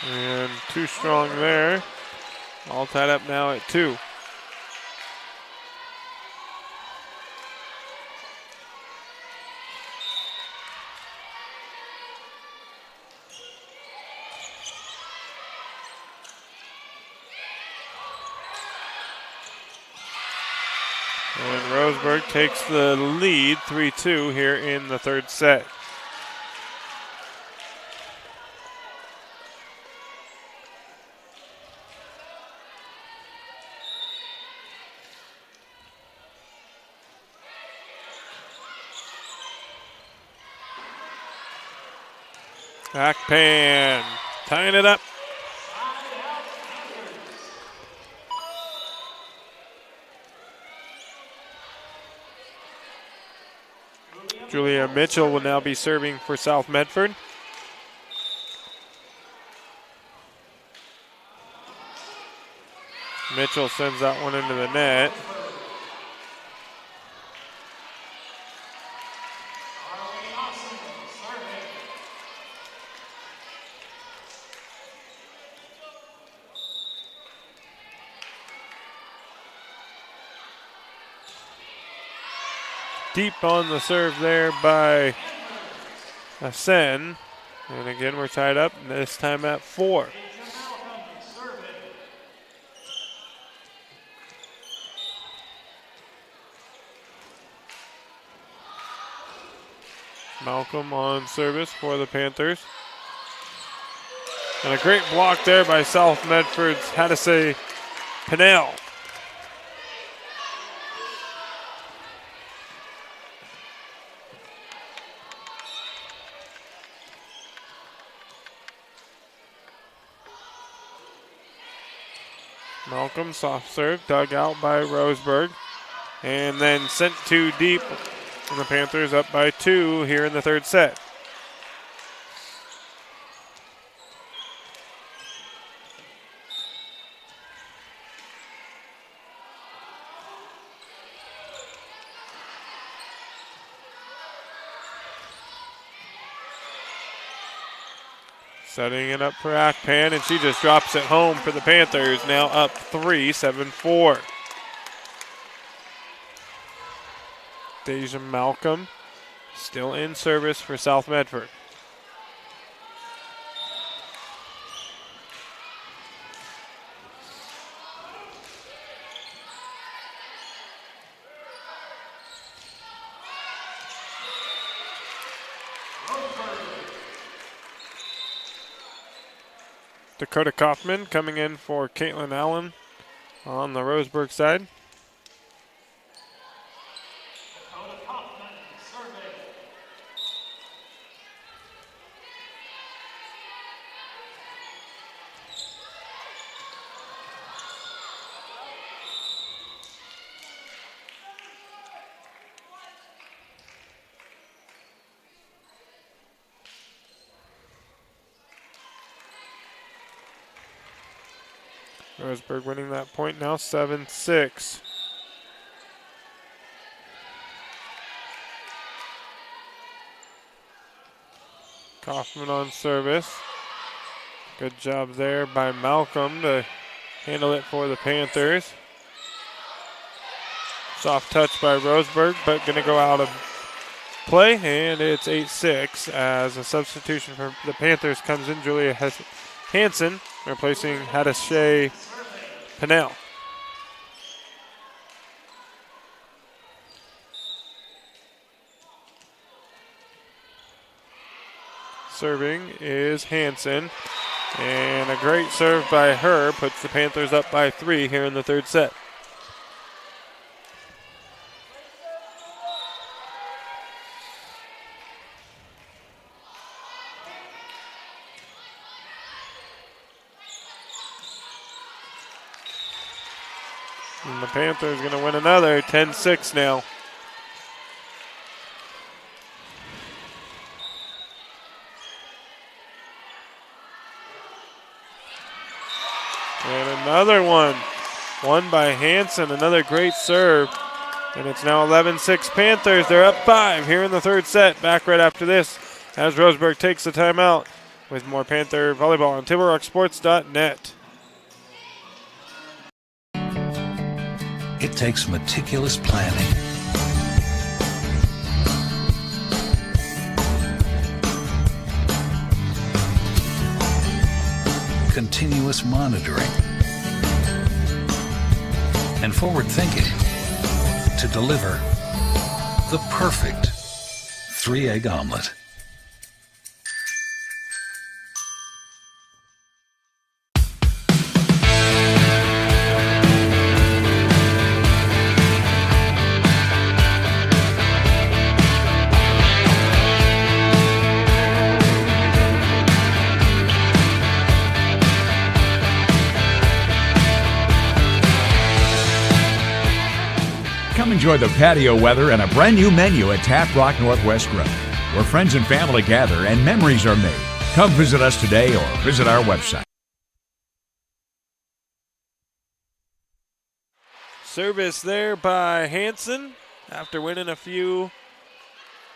And too strong there. All tied up now at 2. And Roseburg takes the lead 3-2 here in the third set. Backpan, tying it up. Julia Mitchell will now be serving for South Medford. Mitchell sends that one into the net. Deep on the serve there by Asen. And again, we're tied up, this time at 4. Malcolm on service for the Panthers. And a great block there by South Medford's Hadasay Pinnell. Malcolm, soft serve, dug out by Roseburg, and then sent too deep. And the Panthers up by 2 here in the third set. Setting it up for Akpan, and she just drops it home for the Panthers. Now up 3, 7-4. Deja Malcolm still in service for South Medford. Dakota Kaufman coming in for Caitlin Allen on the Roseburg side. Roseburg winning that point now, 7-6. Kaufman on service. Good job there by Malcolm to handle it for the Panthers. Soft touch by Roseburg, but going to go out of play, and it's 8-6 as a substitution for the Panthers comes in. Julia Hansen replacing Hadashay Pinnell. Serving is Hansen, and a great serve by her puts the Panthers up by 3 here in the third set. And the Panthers going to win another, 10-6 now. And another one. Won by Hansen. Another great serve. And it's now 11-6 Panthers. They're up 5 here in the third set. Back right after this as Roseburg takes the timeout with more Panther volleyball on TibleRockSports.net. It takes meticulous planning, continuous monitoring, and forward thinking to deliver the perfect 3-egg omelet. Come enjoy the patio weather and a brand new menu at Taft Rock Northwest Grill, where friends and family gather and memories are made. Come visit us today or visit our website. Service there by Hansen after winning a few.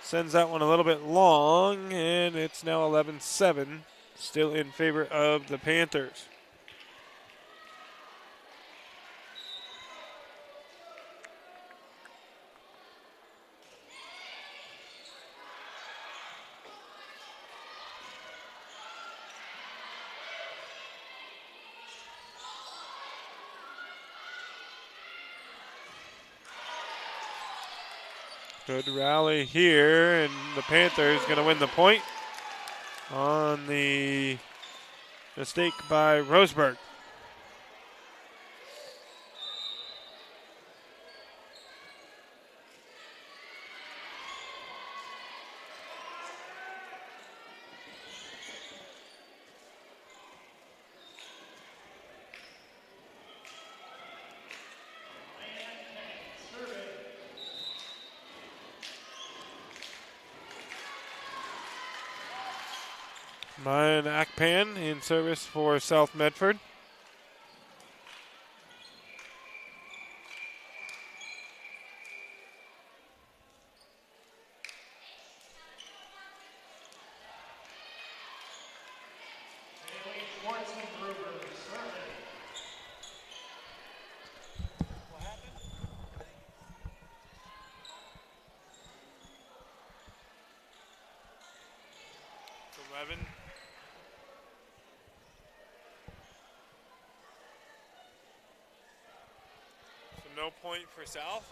Sends that one a little bit long, and it's now 11-7, still in favor of the Panthers. Good rally here, and the Panthers going to win the point on the mistake by Roseburg. Mayan Akpan in service for South Medford. No point for South.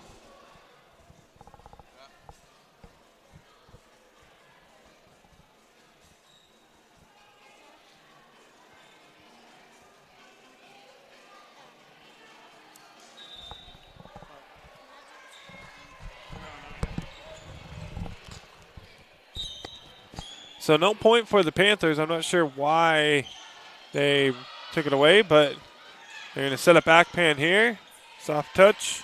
So no point for the Panthers. I'm not sure why they took it away, but they're going to set up Akpan here. Soft touch.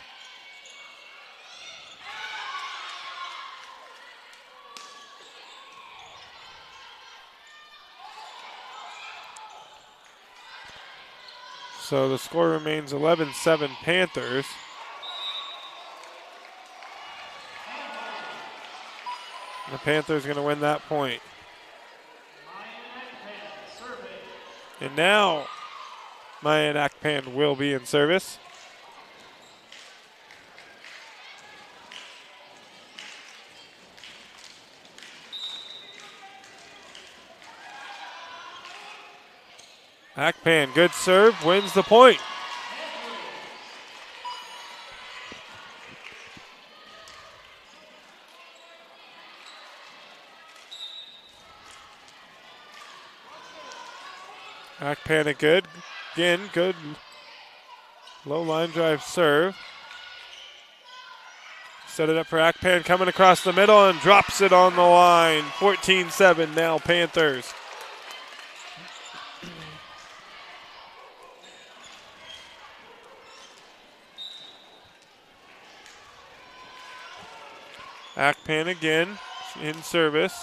So the score remains 11-7 Panthers. The Panthers going to win that point. And now Mayan Akpan will be in service. Akpan, good serve, wins the point. Akpan good. Again, good low line drive serve. Set it up for Akpan coming across the middle and drops it on the line. 14-7 now Panthers. Akpan again in service.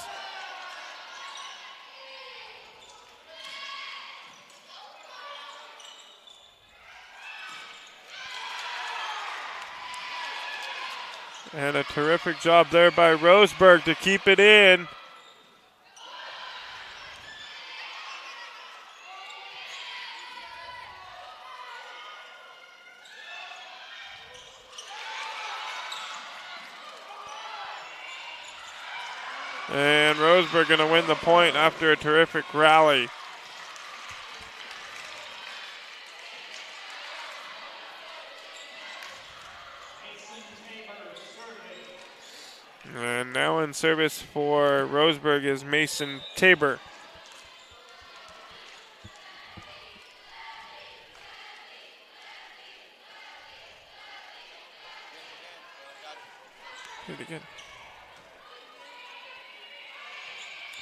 And a terrific job there by Roseburg to keep it in. And Roseburg going to win the point after a terrific rally. And now in service for Roseburg is Mason Tabor. Hit it again.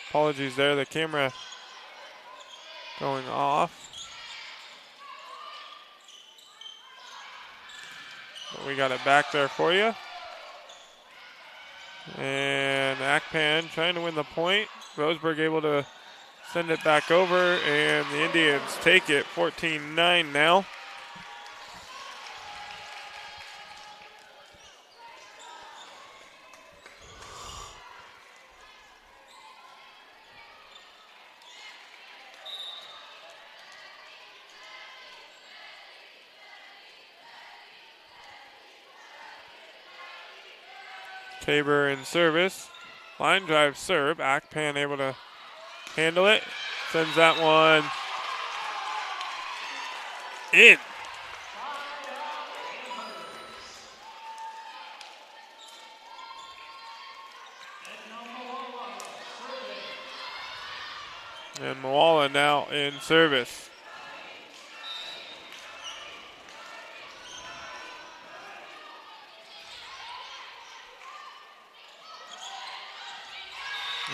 Apologies there, the camera going off. But we got it back there for you. And Akpan trying to win the point. Roseburg able to send it back over, and the Indians take it 14-9 now. Tabor in service. Line drive serve. Akpan able to handle it. Sends that one in. And Moala now in service.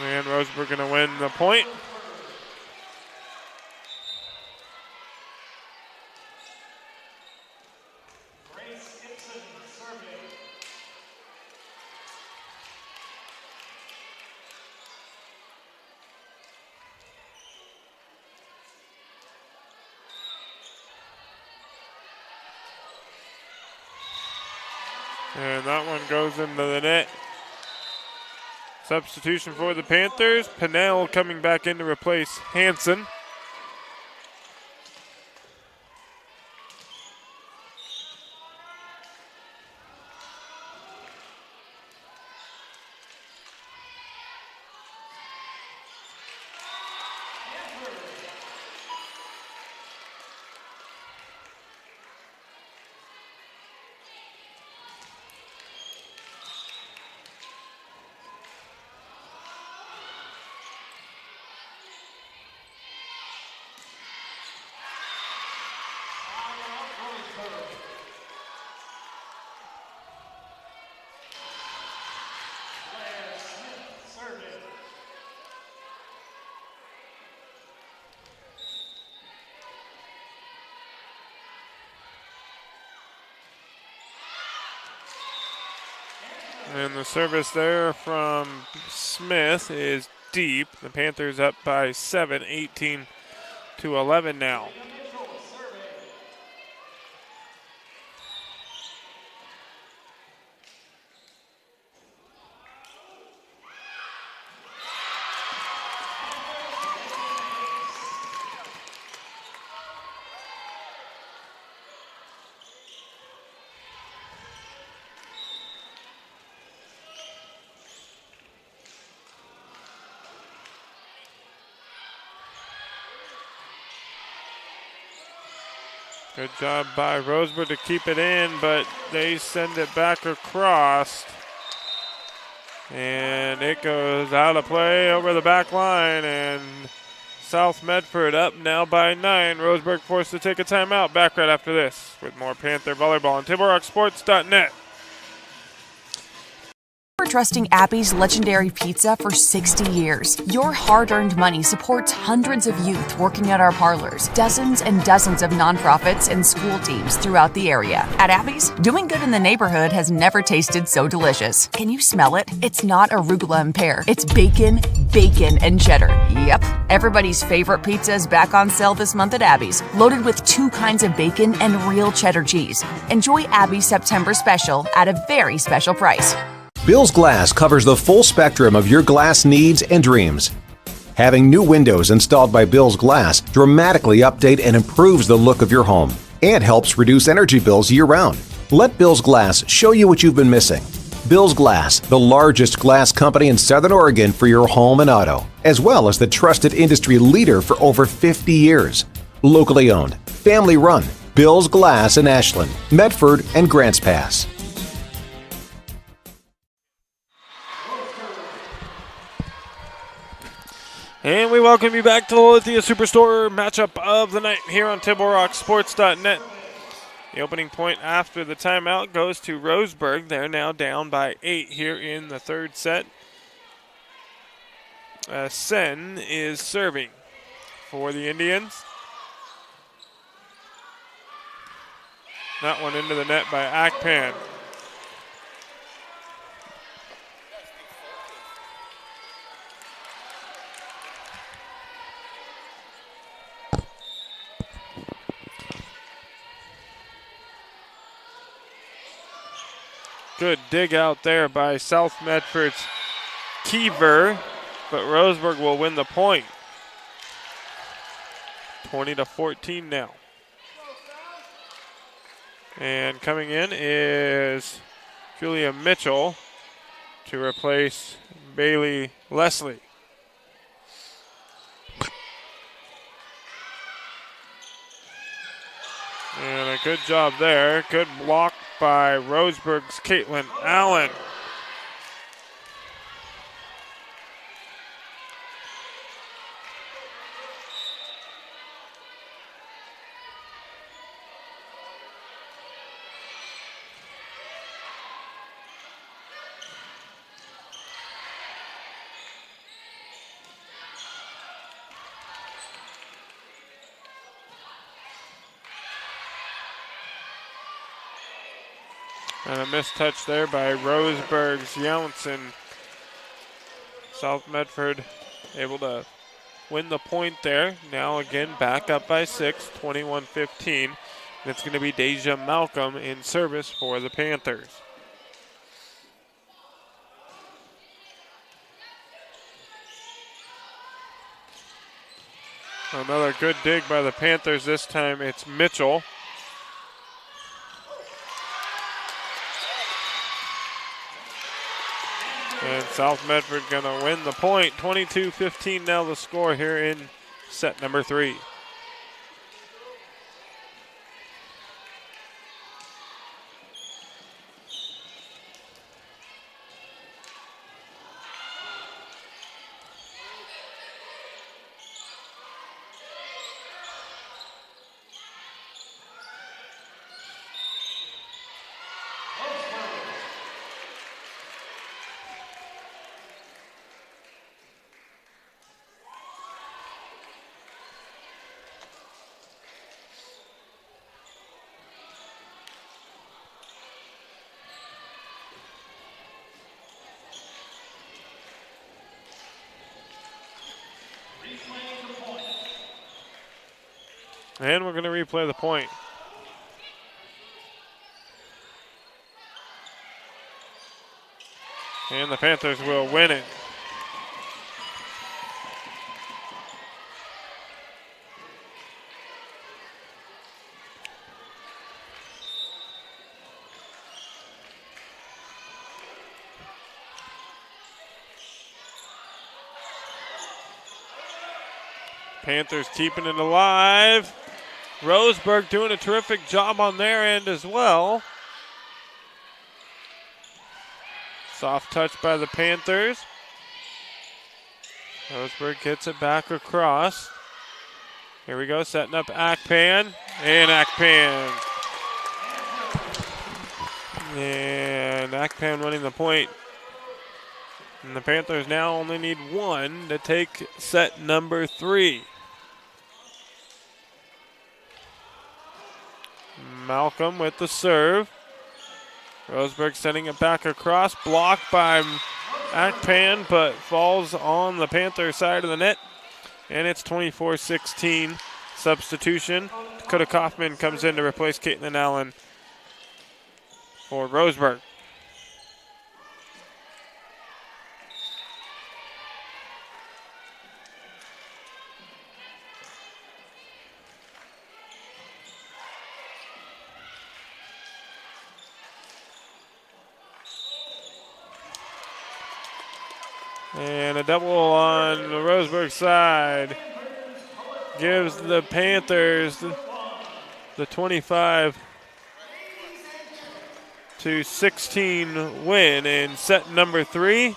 And Roseburg going to win the point. And that one goes into the net. Substitution for the Panthers. Pinnell coming back in to replace Hansen. And the service there from Smith is deep. The Panthers up by 7, 18-11 now. Good job by Roseburg to keep it in, but they send it back across. And it goes out of play over the back line, and South Medford up now by 9. Roseburg forced to take a timeout. Back right after this with more Panther volleyball on TableRockSports.net. trusting Abby's legendary pizza for 60 years. Your hard-earned money supports hundreds of youth working at our parlors, dozens and dozens of nonprofits and school teams throughout the area. At Abby's, doing good in the neighborhood has never tasted so delicious. Can you smell it? It's not arugula and pear. It's bacon, and cheddar. Yep. Everybody's favorite pizza is back on sale this month at Abby's, loaded with 2 kinds of bacon and real cheddar cheese. Enjoy Abby's September special at a very special price. Bill's Glass covers the full spectrum of your glass needs and dreams. Having new windows installed by Bill's Glass dramatically update and improves the look of your home and helps reduce energy bills year-round. Let Bill's Glass show you what you've been missing. Bill's Glass, the largest glass company in Southern Oregon for your home and auto, as well as the trusted industry leader for over 50 years. Locally owned, family run, Bill's Glass in Ashland, Medford, and Grants Pass. And we welcome you back to the Lithia Superstore matchup of the night here on TibleRockSports.net. The opening point after the timeout goes to Roseburg. They're now down by 8 here in the third set. Sen is serving for the Indians. That one into the net by Akpan. Good dig out there by South Medford's Kiever, but Roseburg will win the point. 20-14 now. And coming in is Julia Mitchell to replace Bailey Leslie. And a good job there. Good block by Roseburg's Caitlin Allen. And a missed touch there by Roseburg's Johnson. South Medford able to win the point there. Now again back up by 6, 21-15. And it's going to be Deja Malcolm in service for the Panthers. Another good dig by the Panthers. This time it's Mitchell. And South Medford going to win the point. 22-15 now the score here in set number 3. And we're going to replay the point. And the Panthers will win it. Panthers keeping it alive. Roseburg doing a terrific job on their end as well. Soft touch by the Panthers. Roseburg gets it back across. Here we go, setting up Akpan. And Akpan. And Akpan running the point. And the Panthers now only need one to take set number 3. Malcolm with the serve. Roseburg sending it back across, blocked by Akpan, but falls on the Panther side of the net. And it's 24-16 substitution. Dakota Kaufman comes in to replace Caitlin Allen for Roseburg. And a double on the Roseburg side gives the Panthers the 25-16 win in set number 3.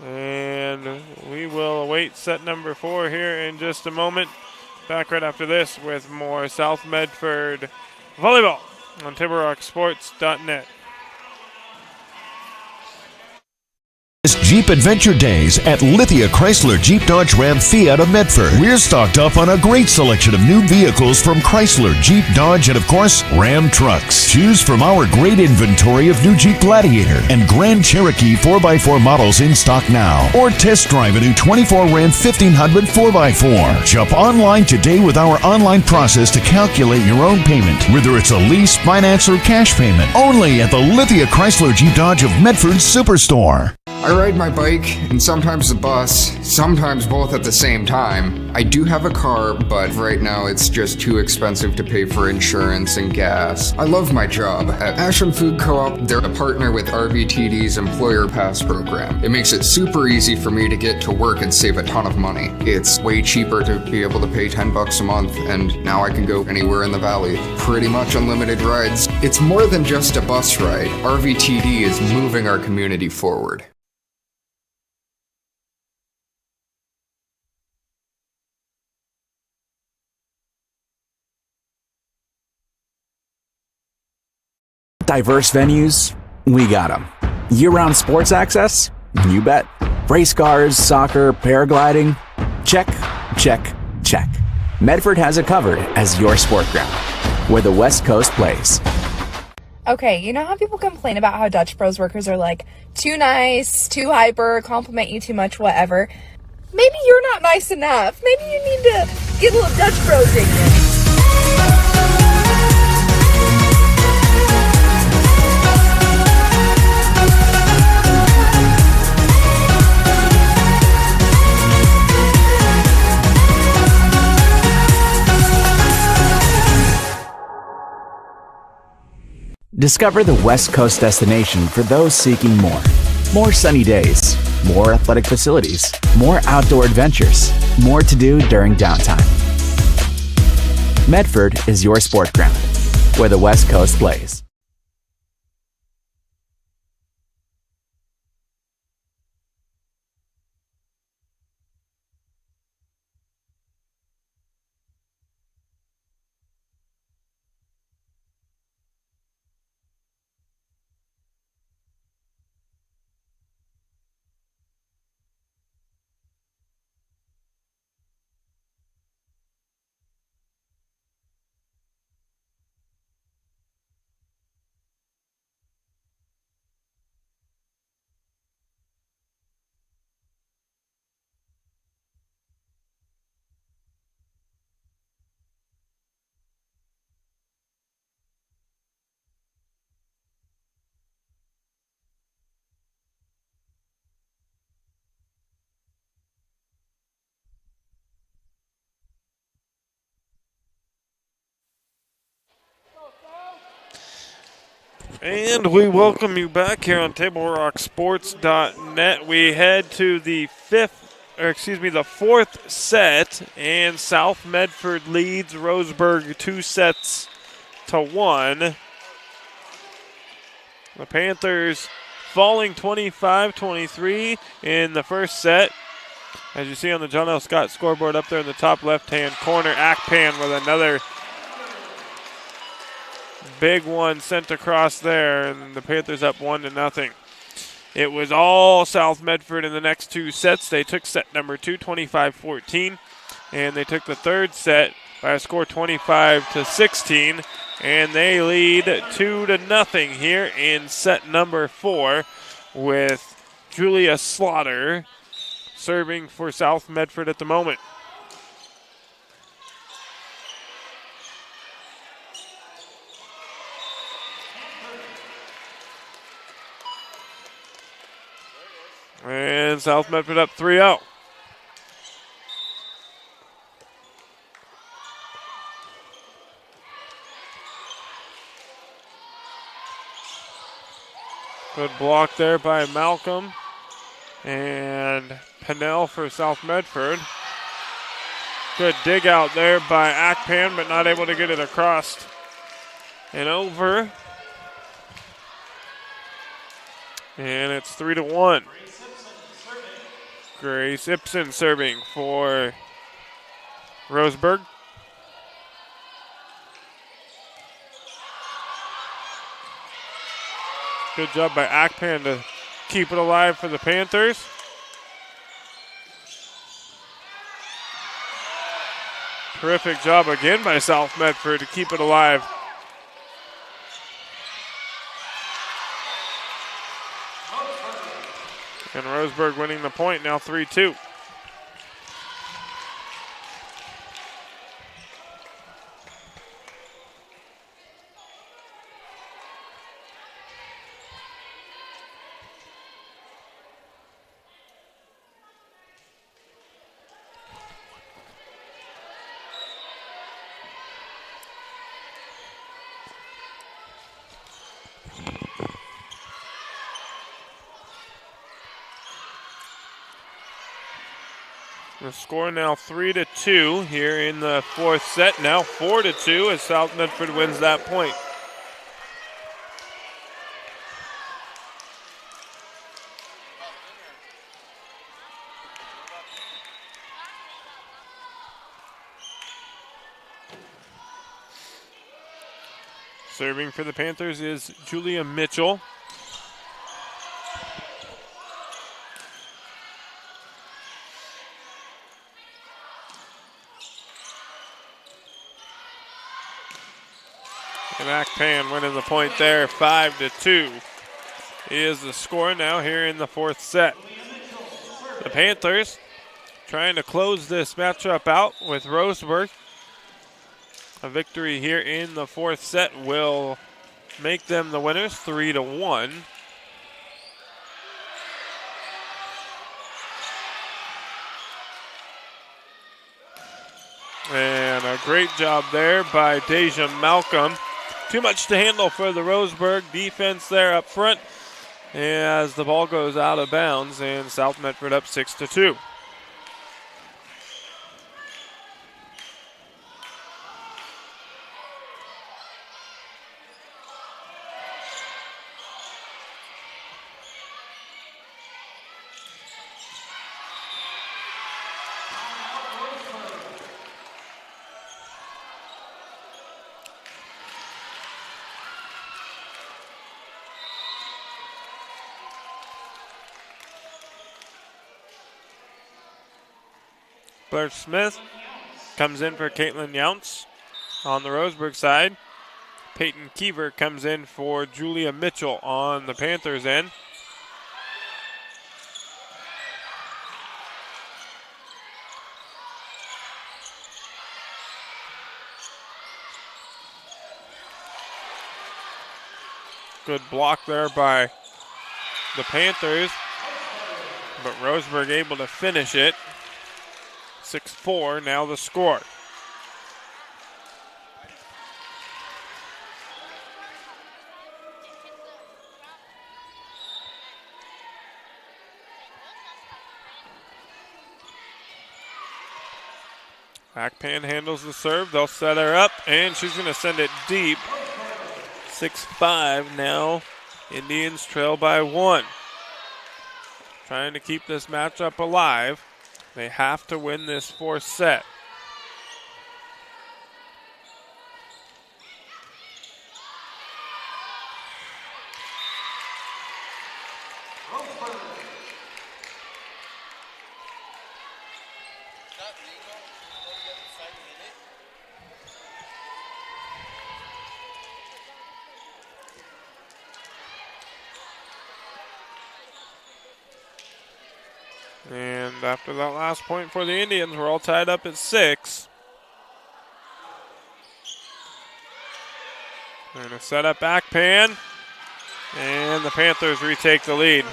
And we will await set number 4 here in just a moment. Back right after this with more South Medford volleyball on TibleRockSports.net. Jeep Adventure Days at Lithia Chrysler Jeep Dodge Ram Fiat of Medford. We're stocked up on a great selection of new vehicles from Chrysler, Jeep, Dodge, and of course, Ram trucks. Choose from our great inventory of new Jeep Gladiator and Grand Cherokee 4x4 models in stock now. Or test drive a new 24 Ram 1500 4x4. Shop online today with our online process to calculate your own payment, whether it's a lease, finance, or cash payment. Only at the Lithia Chrysler Jeep Dodge of Medford Superstore. I ride my bike and sometimes the bus, sometimes both at the same time. I do have a car, but right now it's just too expensive to pay for insurance and gas. I love my job. At Ashland Food Co-op, they're a partner with RVTD's Employer Pass program. It makes it super easy for me to get to work and save a ton of money. It's way cheaper to be able to pay $10 a month, and now I can go anywhere in the valley. Pretty much unlimited rides. It's more than just a bus ride. RVTD is moving our community forward. Diverse venues, we got them. Year-round sports access? You bet. Race cars, soccer, paragliding? Check, check, check. Medford has it covered as your sport ground, where the West Coast plays. Okay, you know how people complain about how Dutch Bros workers are like, too nice, too hyper, compliment you too much, whatever? Maybe you're not nice enough. Maybe you need to get a little Dutch Bros in you. Discover the West Coast destination for those seeking more. More sunny days, more athletic facilities, more outdoor adventures, more to do during downtime. Medford is your sport ground, where the West Coast plays. And we welcome you back here on TableRockSports.net. We head to the fourth set, and South Medford leads Roseburg 2-1. The Panthers falling 25-23 in the first set. As you see on the John L. Scott scoreboard up there in the top left-hand corner, Akpan with another big one sent across there, and the Panthers up 1-0. It was all South Medford in the next two sets. They took set number 2, 25-14, and they took the third set by a score 25-16, and they lead 2-0 here in set number 4 with Julia Slaughter serving for South Medford at the moment. And South Medford up 3-0. Good block there by Malcolm. And Pennell for South Medford. Good dig out there by Akpan, but not able to get it across and over. And it's 3-1. Grace Ibsen serving for Roseburg. Good job by Akpan to keep it alive for the Panthers. Terrific job again by South Medford to keep it alive. And Roseburg winning the point, now 3-2. The score now 3-2 here in the fourth set. Now 4-2 as South Medford wins that point. Serving for the Panthers is Julia Mitchell. And Akpan winning the point there, 5-2 is the score now here in the fourth set. The Panthers trying to close this matchup out with Roseburg. A victory here in the fourth set will make them the winners, 3-1. And a great job there by Deja Malcolm. Too much to handle for the Roseburg defense there up front as the ball goes out of bounds and South Medford up 6-2. Blair Smith comes in for Caitlin Younts on the Roseburg side. Peyton Keever comes in for Julia Mitchell on the Panthers end. Good block there by the Panthers, but Roseburg able to finish it. 6-4 now the score. Akpan handles the serve. They'll set her up, and she's going to send it deep. 6-5 now Indians trail by 1. Trying to keep this matchup alive. They have to win this 4th set. And after that last point for the Indians, we're all tied up at 6. And a set up back pan. And the Panthers retake the lead.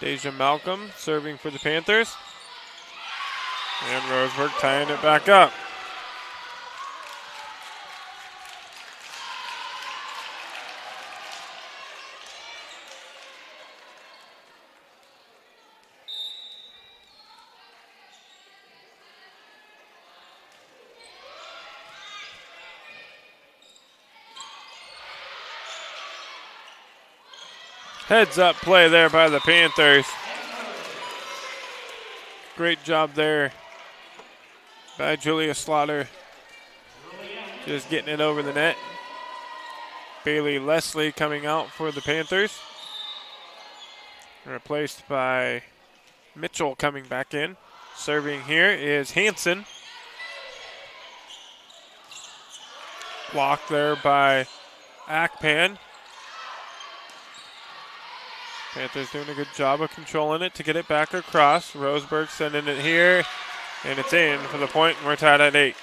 Deja Malcolm serving for the Panthers. And Roseburg tying it back up. Heads up play there by the Panthers. Great job there by Julia Slaughter. Just getting it over the net. Bailey Leslie coming out for the Panthers. Replaced by Mitchell coming back in. Serving here is Hansen. Blocked there by Akpan. Panthers doing a good job of controlling it to get it back across. Roseburg sending it here, and it's in for the point, and we're tied at 8.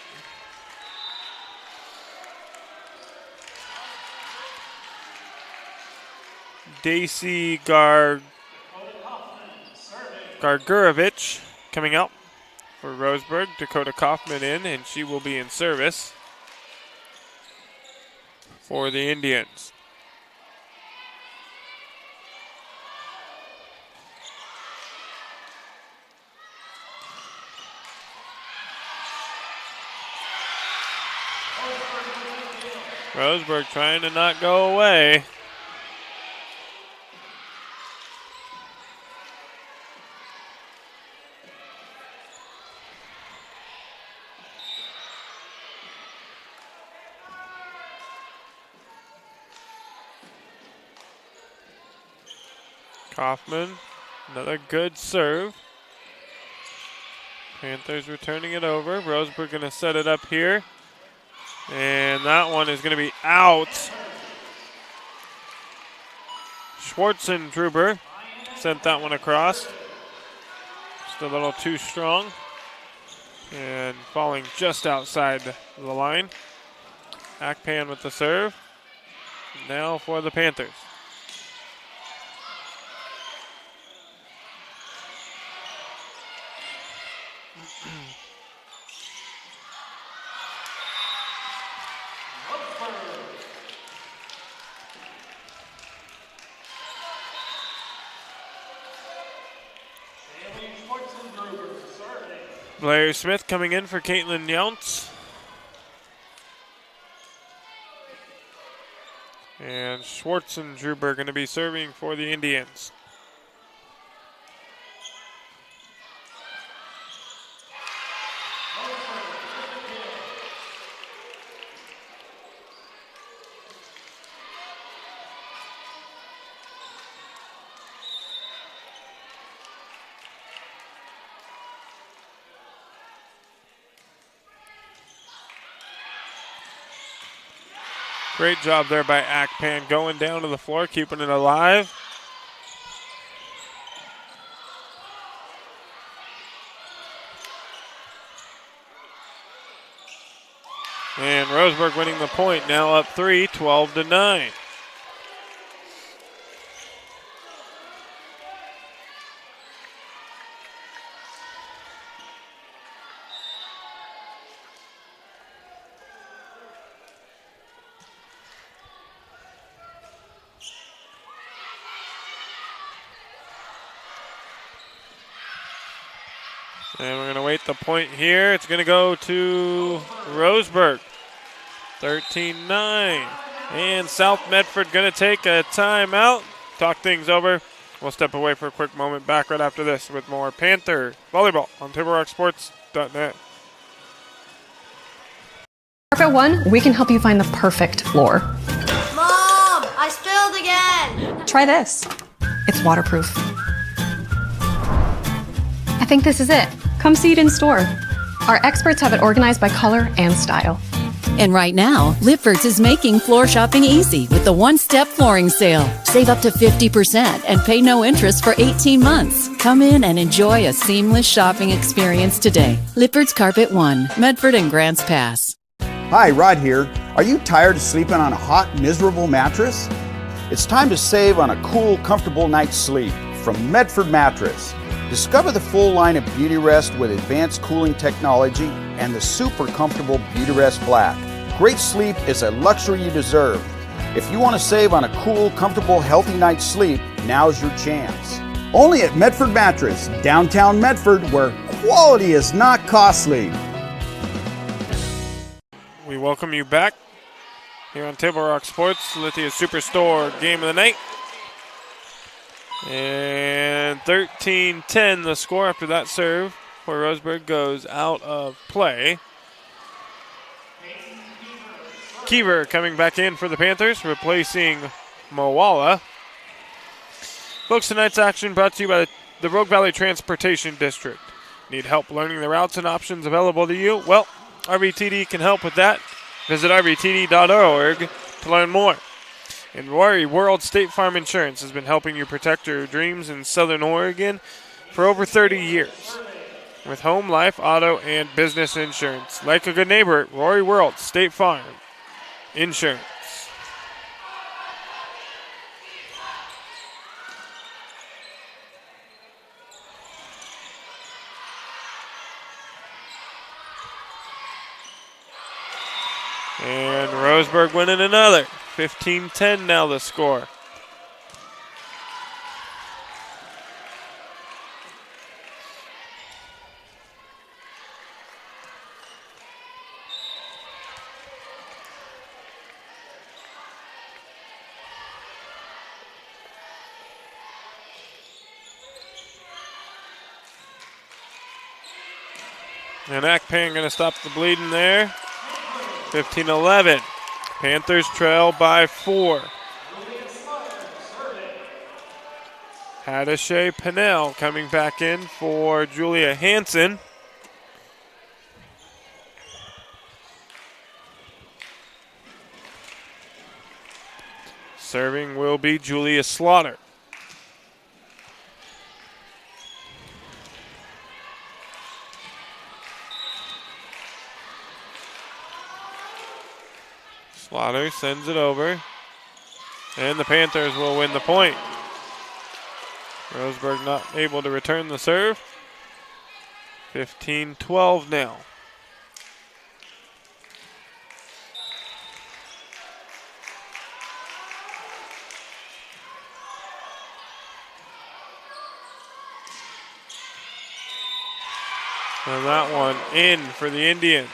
Daisy Gargurovich coming out for Roseburg. Dakota Kaufman in, and she will be in service for the Indians. Roseburg trying to not go away. Kaufman, another good serve. Panthers returning it over. Roseburg going to set it up here. And that one is going to be out. Schwartzendruber sent that one across. Just a little too strong. And falling just outside the line. Akpan with the serve. Now for the Panthers. Blair Smith coming in for Caitlin Younts. And Schwartzendruber going to be serving for the Indians. Great job there by Akpan, going down to the floor, keeping it alive. And Roseburg winning the point, now up 3, 12-9. And we're going to wait the point here. It's going to go to Roseburg. 13-9. And South Medford going to take a timeout. Talk things over. We'll step away for a quick moment. Back right after this with more Panther volleyball on TableRockSports.net. Carpet One, we can help you find the perfect floor. Mom, I spilled again. Try this. It's waterproof. I think this is it. Come see it in store. Our experts have it organized by color and style. And right now, Lippert's is making floor shopping easy with the one-step flooring sale. Save up to 50% and pay no interest for 18 months. Come in and enjoy a seamless shopping experience today. Lippert's Carpet One, Medford and Grants Pass. Hi, Rod here. Are you tired of sleeping on a hot, miserable mattress? It's time to save on a cool, comfortable night's sleep from Medford Mattress. Discover the full line of Beauty Rest with advanced cooling technology and the super comfortable Beauty Rest Black. Great sleep is a luxury you deserve. If you want to save on a cool, comfortable, healthy night's sleep, now's your chance. Only at Medford Mattress, downtown Medford, where quality is not costly. We welcome you back here on Table Rock Sports, Lithia Superstore game of the night. And 13-10 the score after that serve for Roseburg goes out of play. Kiever coming back in for the Panthers, replacing Moala. Folks, tonight's action brought to you by the Rogue Valley Transportation District. Need help learning the routes and options available to you? Well, RVTD can help with that. Visit rvtd.org to learn more. And Rory World State Farm Insurance has been helping you protect your dreams in Southern Oregon for over 30 years. With home, life, auto, and business insurance. Like a good neighbor, Rory World State Farm Insurance. And Roseburg winning another. 15-10 now the score. And Akpan going to stop the bleeding there. 15-11. Panthers trail by 4. Hadashay Pennell coming back in for Julia Hansen. Serving will be Julia Slaughter. Slaughter sends it over, and the Panthers will win the point. Roseburg not able to return the serve. 15-12 now. And that one in for the Indians.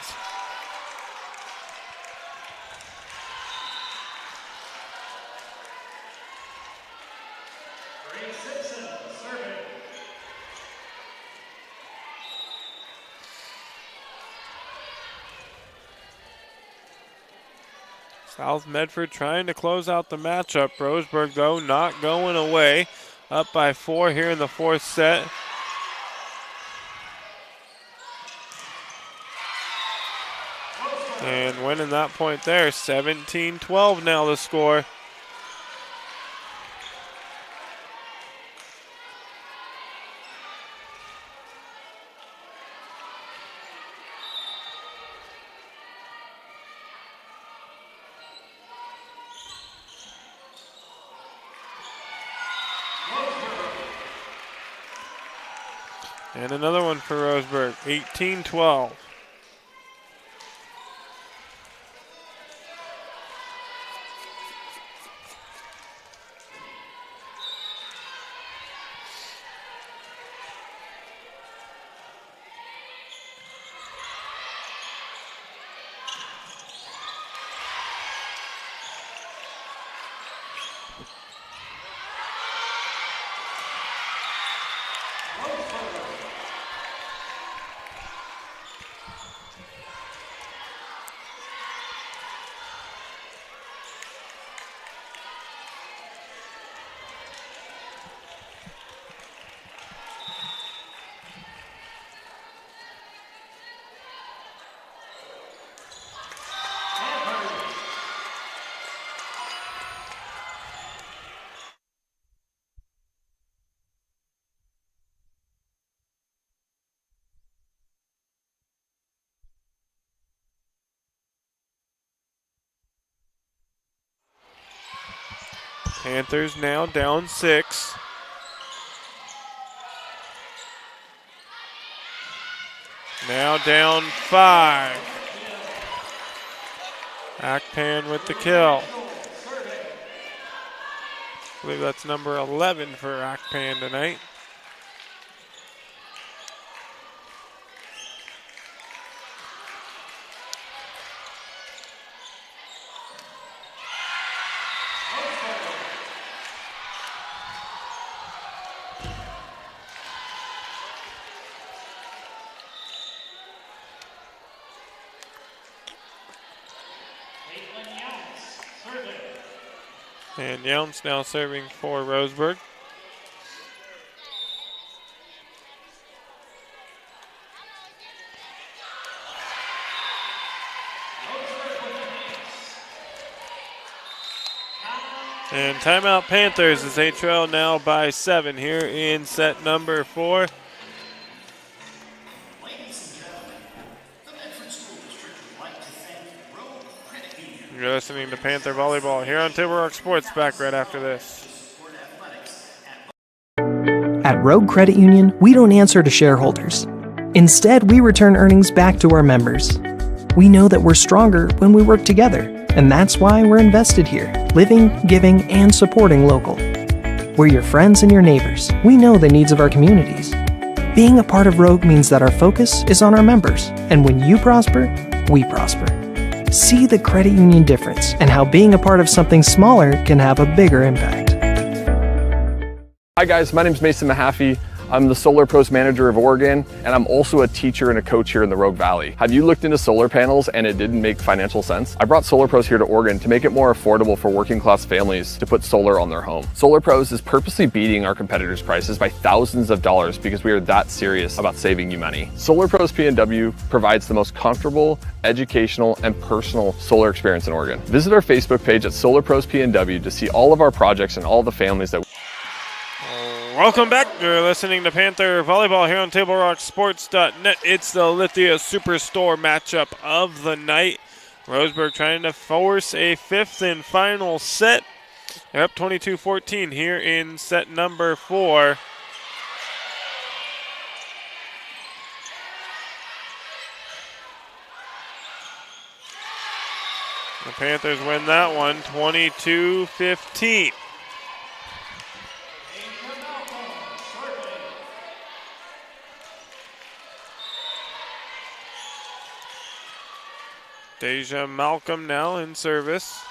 South Medford trying to close out the matchup. Roseburg, though, not going away. Up by 4 here in the fourth set. And winning that point there. 17-12 now the score. And another one for Roseburg, 18-12. Panthers now down 6. Now down 5. Akpan with the kill. I believe that's number 11 for Akpan tonight. And Younts now serving for Roseburg. And timeout Panthers as they trail now by 7 here in set number 4. You're listening to Panther Volleyball here on Table Rock Sports. Back right after this. At Rogue Credit Union, we don't answer to shareholders. Instead, we return earnings back to our members. We know that we're stronger when we work together, and that's why we're invested here, living, giving, and supporting local. We're your friends and your neighbors. We know the needs of our communities. Being a part of Rogue means that our focus is on our members, and when you prosper, we prosper. See the credit union difference and how being a part of something smaller can have a bigger impact. Hi guys, my name is Mason Mahaffey. I'm the Solar Pros Manager of Oregon, and I'm also a teacher and a coach here in the Rogue Valley. Have you looked into solar panels and it didn't make financial sense? I brought Solar Pros here to Oregon to make it more affordable for working class families to put solar on their home. Solar Pros is purposely beating our competitors' prices by thousands of dollars because we are that serious about saving you money. Solar Pros PNW provides the most comfortable, educational, and personal solar experience in Oregon. Visit our Facebook page at Solar Pros PNW to see all of our projects and all the families that Welcome back. You're listening to Panther Volleyball here on TableRockSports.net. It's the Lithia Superstore matchup of the night. Roseburg trying to force a 5th and final set. They're up 22-14 here in set number 4. The Panthers win that one 22-15. Deja Malcolm now in service.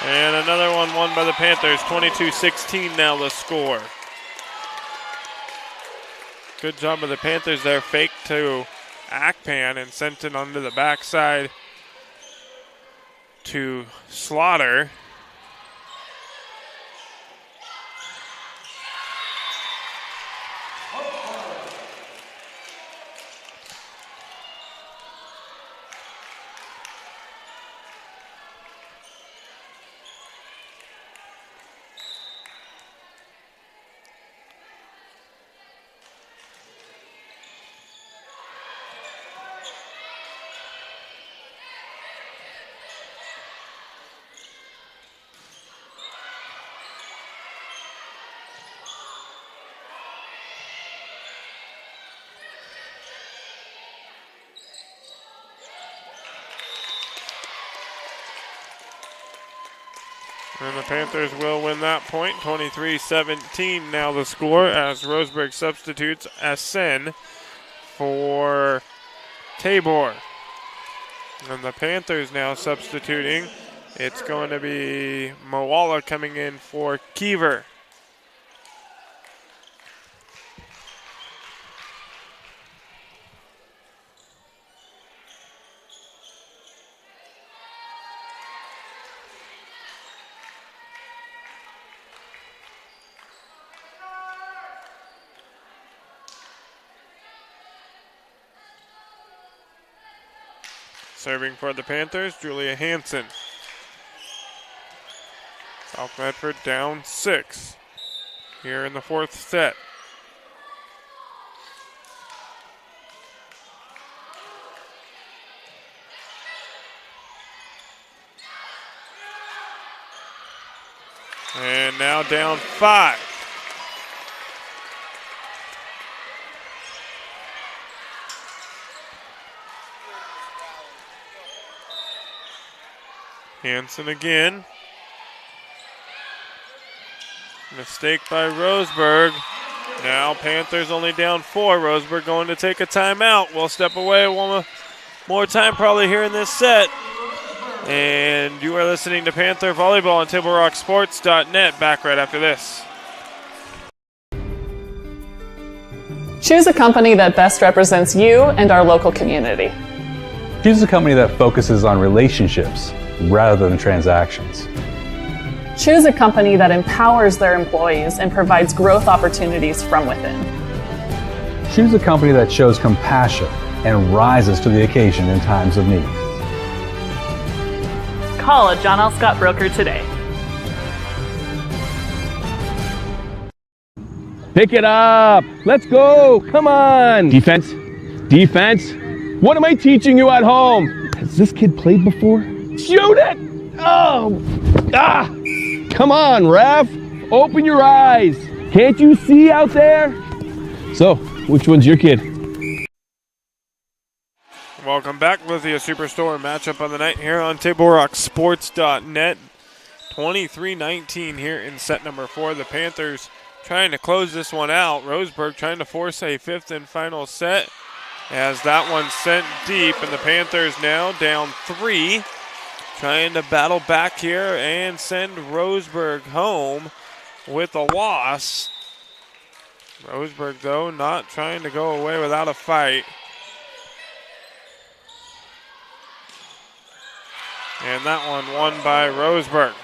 And another one won by the Panthers, 22-16 now the score. Good job of the Panthers there, fake to Akpan and sent it onto the backside to Slaughter. And the Panthers will win that point, 23-17 now the score as Roseburg substitutes Asen for Tabor. And the Panthers now substituting. It's going to be Moala coming in for Kiever. Serving for the Panthers, Julia Hansen. South Medford down 6 here in the fourth set. And now down 5. Hansen again. Mistake by Roseburg. Now Panthers only down 4. Roseburg going to take a timeout. We'll step away one more time probably here in this set. And you are listening to Panther Volleyball on TableRockSports.net. Back right after this. Choose a company that best represents you and our local community. Choose a company that focuses on relationships rather than transactions. Choose a company that empowers their employees and provides growth opportunities from within. Choose a company that shows compassion and rises to the occasion in times of need. Call a John L. Scott broker today. Pick it up. Let's go. Come on. Defense. Defense. What am I teaching you at home? Has this kid played before? Shoot it. Oh. Ah. Come on, ref. Open your eyes. Can't you see out there? So, which one's your kid? Welcome back, Lithia Superstore matchup of the night here on TableRockSports.net. 23-19 here in set number 4. The Panthers trying to close this one out. Roseburg trying to force a 5th and final set as that one sent deep, and the Panthers now down 3. Trying to battle back here and send Roseburg home with a loss. Roseburg, though, not trying to go away without a fight. And that one won by Roseburg.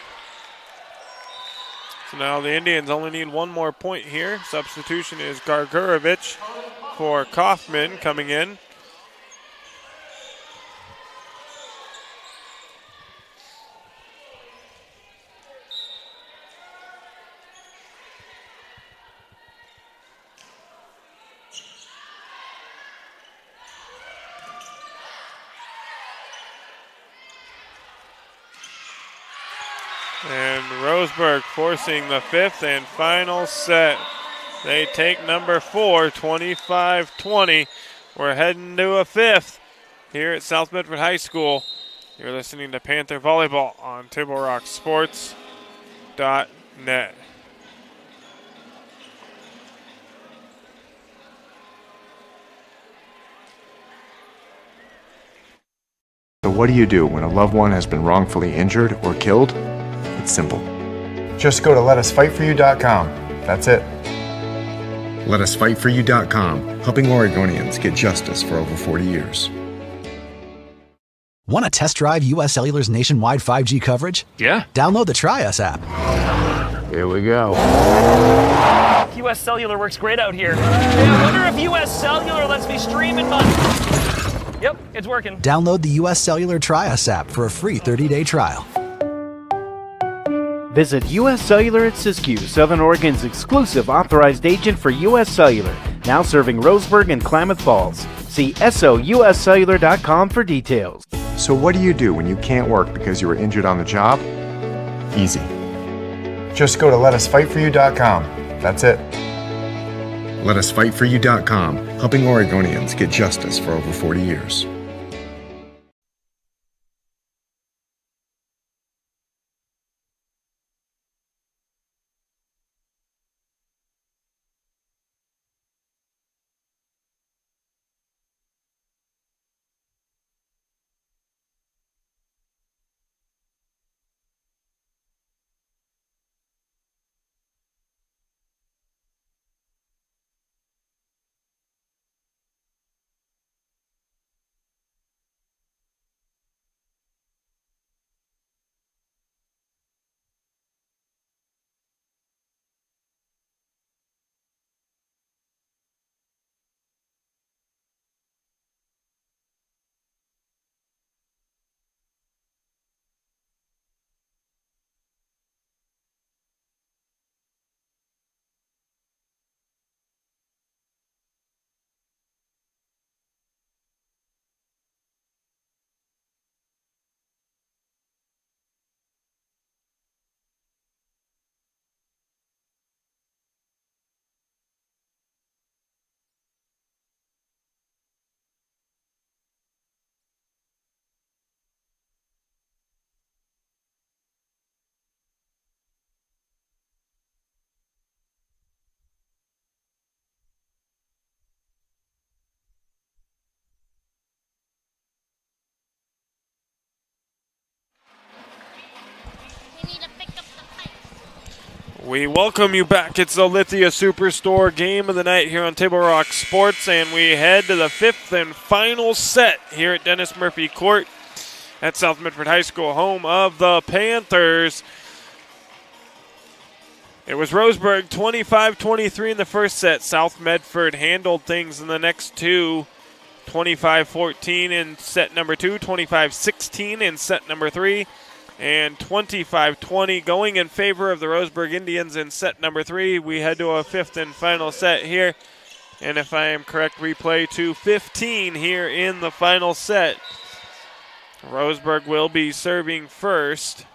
So now the Indians only need one more point here. Substitution is Gargurovich for Kaufman coming in. And Roseburg forcing the 5th and final set. They take number 4, 25-20. We're heading to a 5th here at South Medford High School. You're listening to Panther Volleyball on TableRockSports.net. So what do you do when a loved one has been wrongfully injured or killed? It's simple. Just go to letusfightforyou.com. That's it. Letusfightforyou.com, helping Oregonians get justice for over 40 years. Want to test drive US Cellular's nationwide 5G coverage? Yeah. Download the Try Us app. Here we go. US Cellular works great out here. Hey, I wonder if US Cellular lets me stream in my... Yep, it's working. Download the US Cellular Try Us app for a free 30-day trial. Visit US Cellular at Siskiyou, Southern Oregon's exclusive authorized agent for US Cellular, now serving Roseburg and Klamath Falls. See SOUScellular.com for details. So what do you do when you can't work because you were injured on the job? Easy. Just go to letusfightforyou.com. That's it. Letusfightforyou.com, helping Oregonians get justice for over 40 years. We welcome you back. It's the Lithia Superstore game of the night here on Table Rock Sports, and we head to the fifth and final set here at Dennis Murphy Court at South Medford High School, home of the Panthers. It was Roseburg 25-23 in the first set. South Medford handled things in the next two. 25-14 in set number 2, 25-16 in set number 3, and 25-20 going in favor of the Roseburg Indians in set number 3. We head to a fifth and final set here, and if I am correct, we play to 15 here in the final set. Roseburg will be serving first.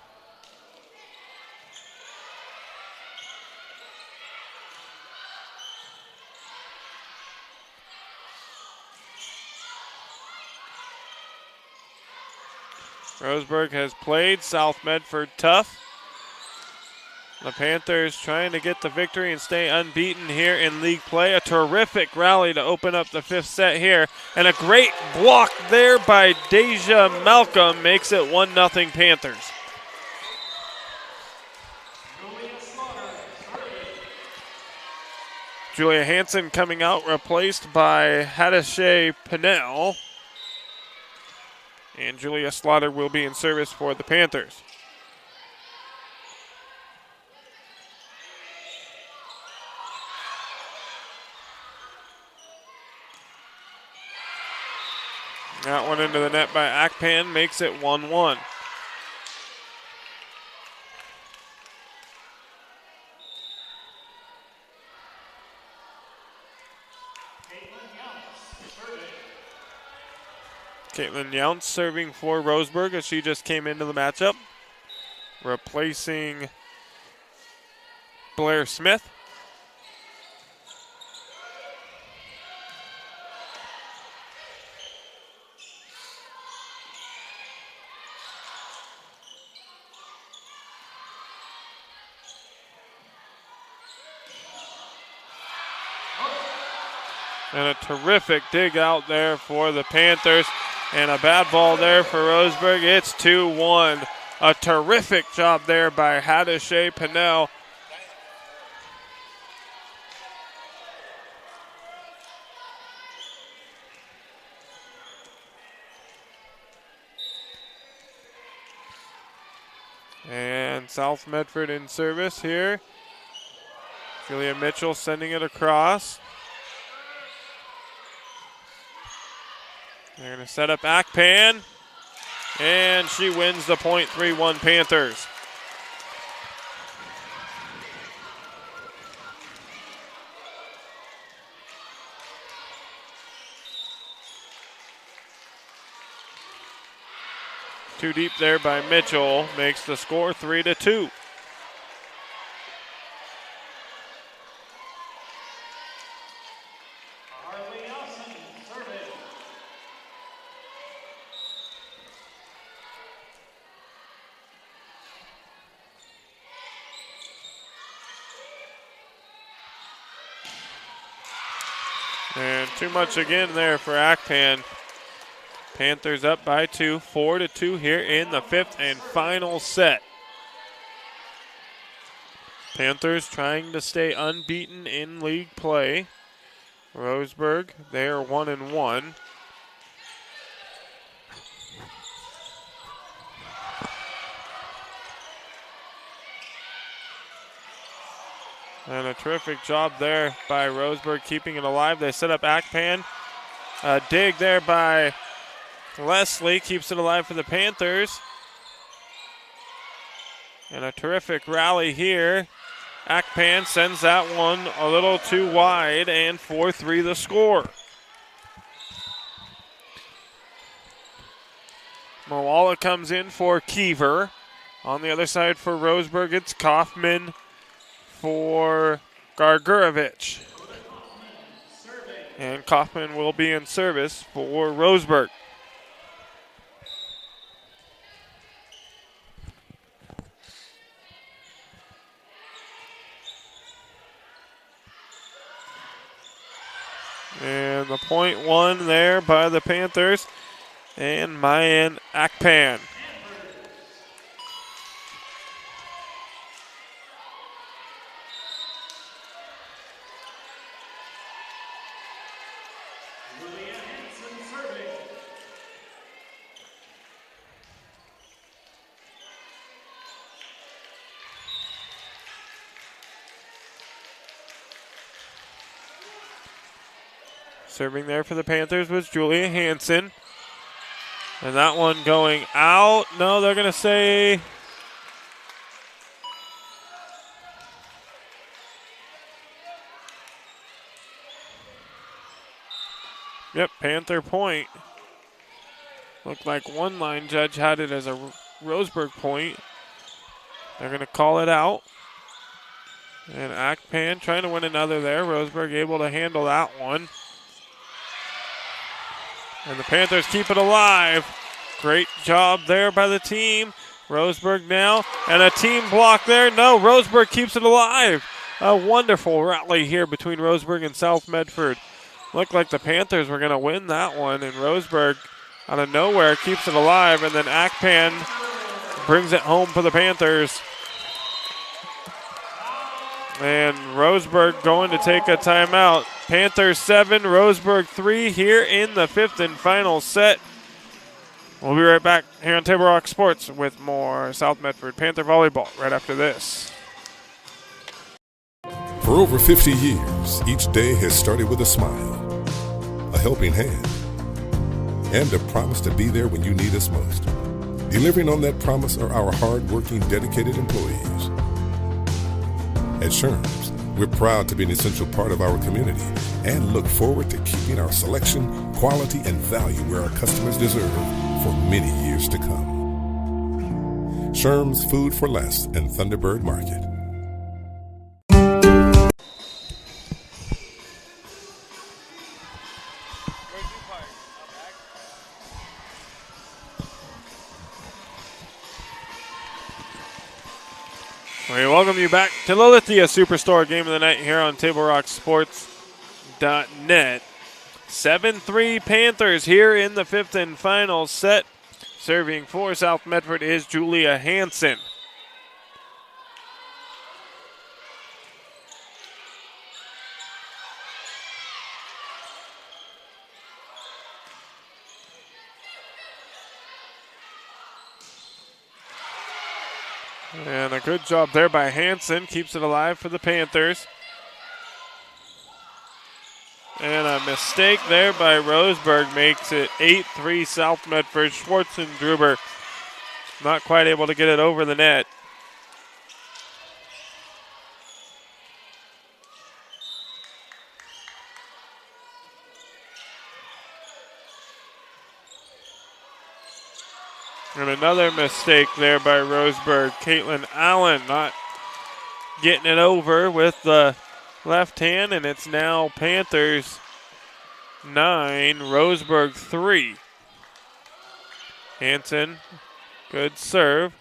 Roseburg has played South Medford tough. The Panthers trying to get the victory and stay unbeaten here in league play. A terrific rally to open up the fifth set here. And a great block there by Deja Malcolm makes it 1-0 Panthers. Julia Hansen coming out, replaced by Hadashay Pinnell. And Julia Slaughter will be in service for the Panthers. That one into the net by Akpan makes it 1-1. Caitlin Younce serving for Roseburg as she just came into the matchup, replacing Blair Smith. And a terrific dig out there for the Panthers. And a bad ball there for Roseburg. It's 2-1. A terrific job there by Hadashay Pinnell. And South Medford in service here. Julia Mitchell sending it across. They're going to set up Akpan, and she wins the point 3-1 Panthers. Too deep there by Mitchell makes the score 3-2. And too much again there for Akpan. Panthers up by 2, 4-2 here in the fifth and final set. Panthers trying to stay unbeaten in league play. Roseburg, they are 1-1. And a terrific job there by Roseburg keeping it alive. They set up Akpan. A dig there by Leslie keeps it alive for the Panthers. And a terrific rally here. Akpan sends that one a little too wide, and 4-3 the score. Moala comes in for Kiever. On the other side for Roseburg, it's Kaufman for Gargurovich. And Kaufman will be in service for Roseburg. And the point won there by the Panthers and Mayan Akpan. Serving there for the Panthers was Julia Hansen. And that one going out. No, they're going to say... Yep, Panther point. Looked like one line judge had it as a Roseburg point. They're going to call it out. And Akpan trying to win another there. Roseburg able to handle that one. And the Panthers keep it alive. Great job there by the team. Roseburg now. And a team block there. No, Roseburg keeps it alive. A wonderful rally here between Roseburg and South Medford. Looked like the Panthers were going to win that one. And Roseburg, out of nowhere, keeps it alive. And then Akpan brings it home for the Panthers. And Roseburg going to take a timeout. Panthers 7, Roseburg 3 here in the 5th and final set. We'll be right back here on Table Rock Sports with more South Medford Panther volleyball right after this. For over 50 years, each day has started with a smile, a helping hand, and a promise to be there when you need us most. Delivering on that promise are our hard-working, dedicated employees. At Sherms, we're proud to be an essential part of our community and look forward to keeping our selection, quality, and value where our customers deserve for many years to come. Sherms Food for Less and Thunderbird Market. We welcome you back to the Lithia Superstore Game of the Night here on TableRockSports.net. 7-3 Panthers here in the 5th and final set. Serving for South Medford is Julia Hansen. And a good job there by Hansen. Keeps it alive for the Panthers. And a mistake there by Roseburg makes it 8-3 South Medford. Schwartz and Druber not quite able to get it over the net. And another mistake there by Roseburg. Caitlin Allen not getting it over with the left hand, and it's now Panthers 9, Roseburg 3. Hansen, good serve.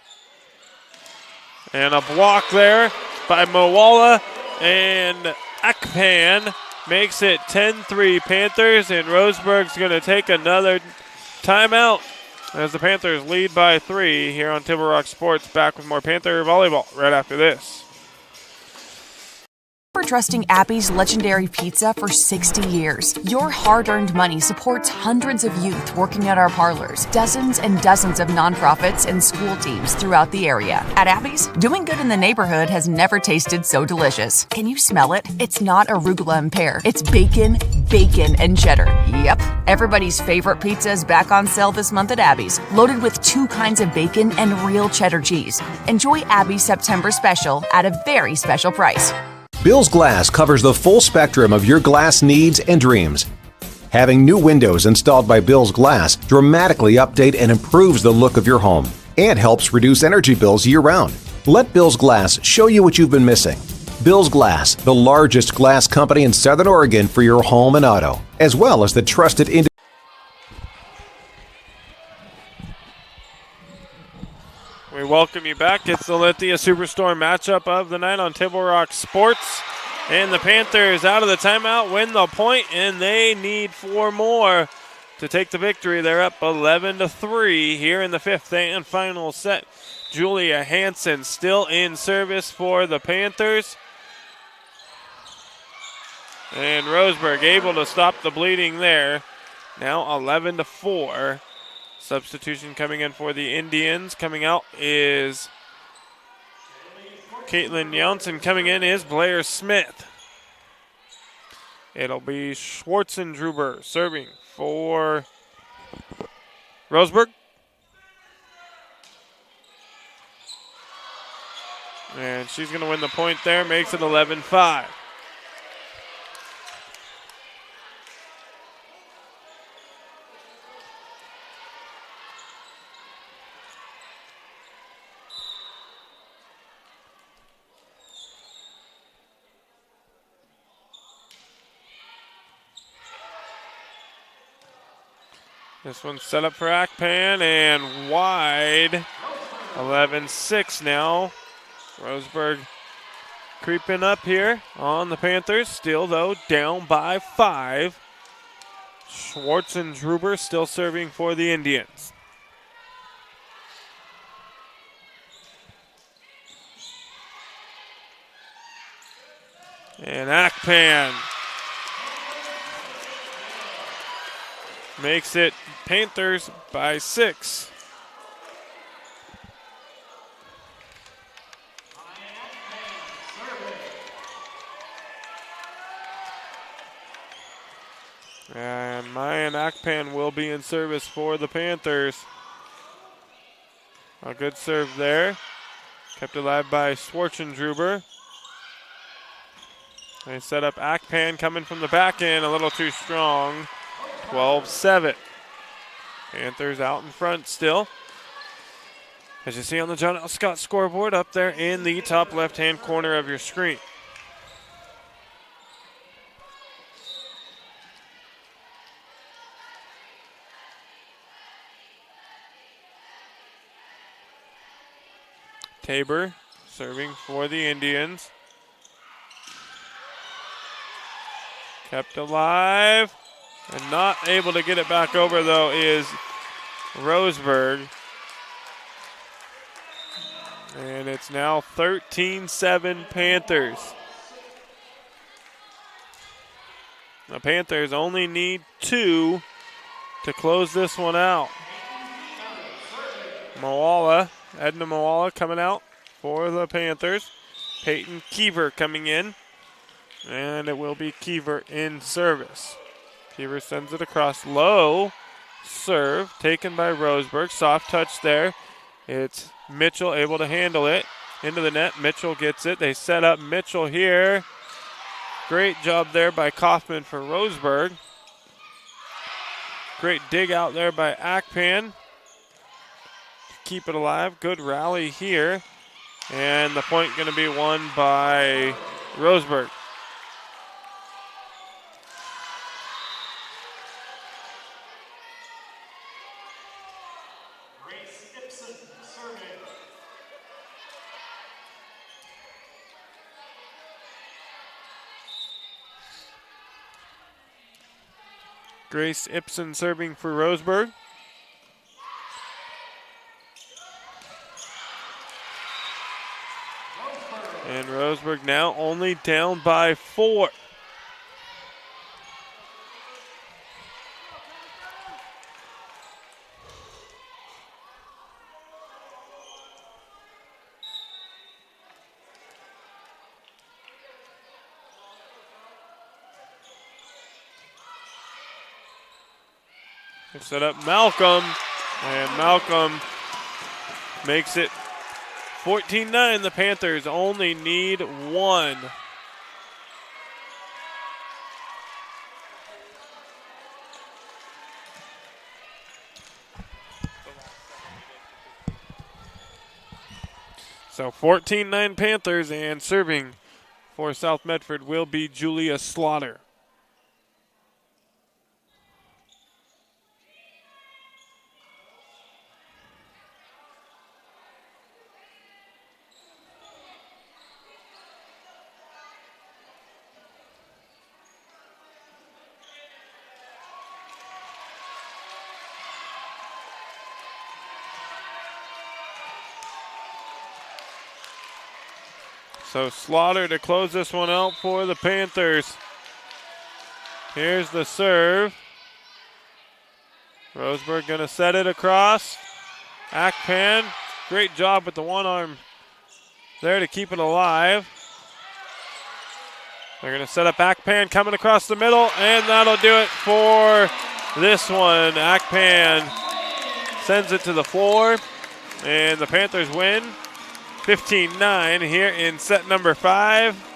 And a block there by Moala, and Akpan makes it 10-3 Panthers, and Roseburg's going to take another timeout as the Panthers lead by 3 here on Table Rock Sports. Back with more Panther volleyball right after this. For trusting Abby's legendary pizza for 60 years. Your hard-earned money supports hundreds of youth working at our parlors, dozens and dozens of nonprofits and school teams throughout the area. At Abby's, doing good in the neighborhood has never tasted so delicious. Can you smell it? It's not arugula and pear. It's bacon, and cheddar. Yep, everybody's favorite pizza is back on sale this month at Abby's, loaded with 2 kinds of bacon and real cheddar cheese. Enjoy Abby's September special at a very special price. Bill's Glass covers the full spectrum of your glass needs and dreams. Having new windows installed by Bill's Glass dramatically update and improves the look of your home and helps reduce energy bills year-round. Let Bill's Glass show you what you've been missing. Bill's Glass, the largest glass company in Southern Oregon for your home and auto, as well as the trusted We welcome you back. It's the Lithia Superstore matchup of the night on Table Rock Sports. And the Panthers out of the timeout win the point, and they need 4 more to take the victory. They're up 11-3 here in the 5th and final set. Julia Hansen still in service for the Panthers. And Roseburg able to stop the bleeding there. Now 11-4. Substitution coming in for the Indians. Coming out is Caitlin Johnson. Coming in is Blair Smith. It'll be Schwartzendruber serving for Roseburg. And she's going to win the point there, makes it 11-5. This one's set up for Akpan and wide. 11-6 now. Roseburg creeping up here on the Panthers. Still, though, down by 5. Schwartzendruber still serving for the Indians. And Akpan makes it Panthers by 6. And Mayan Akpan will be in service for the Panthers. A good serve there. Kept alive by Schwartzendruber. They set up Akpan coming from the back end, a little too strong. 12-7. Panthers out in front still. As you see on the John L. Scott scoreboard up there in the top left-hand corner of your screen. Tabor serving for the Indians. Kept alive. And not able to get it back over, though, is Roseburg. And it's now 13-7 Panthers. The Panthers only need 2 to close this one out. Edna Moala coming out for the Panthers. Peyton Keever coming in. And it will be Keever in service. Keever sends it across low. Serve taken by Roseburg. Soft touch there. It's Mitchell able to handle it. Into the net. Mitchell gets it. They set up Mitchell here. Great job there by Kaufman for Roseburg. Great dig out there by Akpan. Keep it alive. Good rally here. And the point going to be won by Roseburg. Grace Ibsen serving for Roseburg. And Roseburg now only down by 4. They set up Malcolm, and Malcolm makes it 14-9. The Panthers only need 1. So 14-9 Panthers, and serving for South Medford will be Julia Slaughter. So Slaughter to close this one out for the Panthers. Here's the serve. Roseburg going to set it across. Akpan, great job with the one arm there to keep it alive. They're going to set up Akpan coming across the middle, and that'll do it for this one. Akpan sends it to the floor, and the Panthers win 15-9 here in set number 5.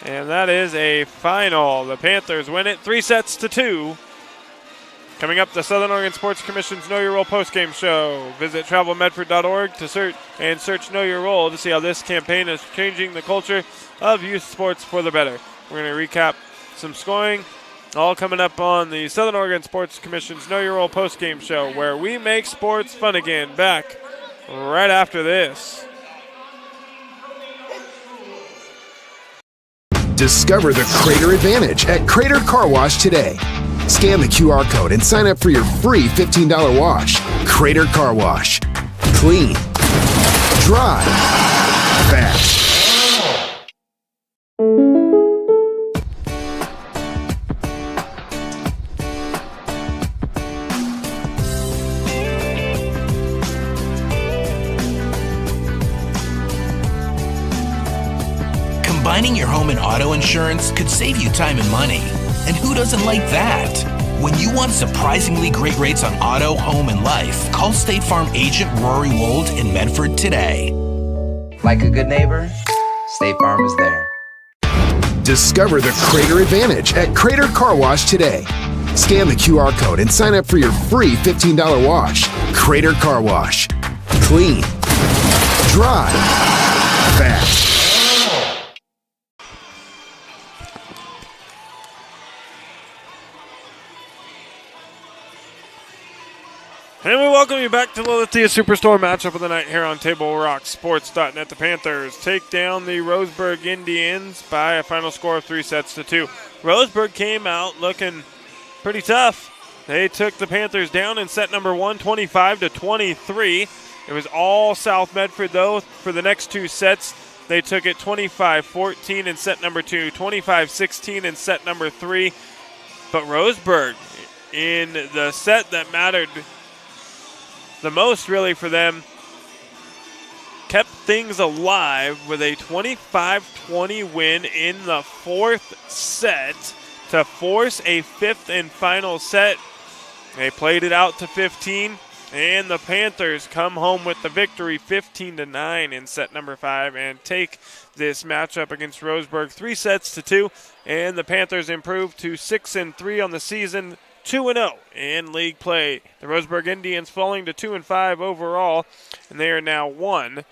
And that is a final. The Panthers win it 3-2. Coming up, the Southern Oregon Sports Commission's Know Your Role postgame show. Visit travelmedford.org to search Know Your Role to see how this campaign is changing the culture of youth sports for the better. We're going to recap some scoring, all coming up on the Southern Oregon Sports Commission's Know Your Role postgame show, where we make sports fun again. Back right after this. Discover the Crater Advantage at Crater Car Wash today. Scan the QR code and sign up for your free $15 wash. Crater Car Wash. Clean. Dry. Fast. Combining your home and auto insurance could save you time and money. And who doesn't like that? When you want surprisingly great rates on auto, home, and life, call State Farm agent Rory Wold in Medford today. Like a good neighbor, State Farm is there. Discover the Crater Advantage at Crater Car Wash today. Scan the QR code and sign up for your free $15 wash. Crater Car Wash. Clean. Dry. Fast. And we welcome you back to the Lithia Superstore matchup of the night here on TableRockSports.net. The Panthers take down the Roseburg Indians by a final score of 3-2. Roseburg came out looking pretty tough. They took the Panthers down in set number 1, 25-23. It was all South Medford, though, for the next 2 sets. They took it 25-14 in set number 2, 25-16 in set number 3. But Roseburg, in the set that mattered the most really for them, kept things alive with a 25-20 win in the 4th set to force a 5th and final set. They played it out to 15, and the Panthers come home with the victory 15-9 in set number 5 and take this matchup against Roseburg 3-2, and the Panthers improve to 6-3 on the season, 2-0 in league play. The Roseburg Indians falling to 2-5 overall, and they are now 1-2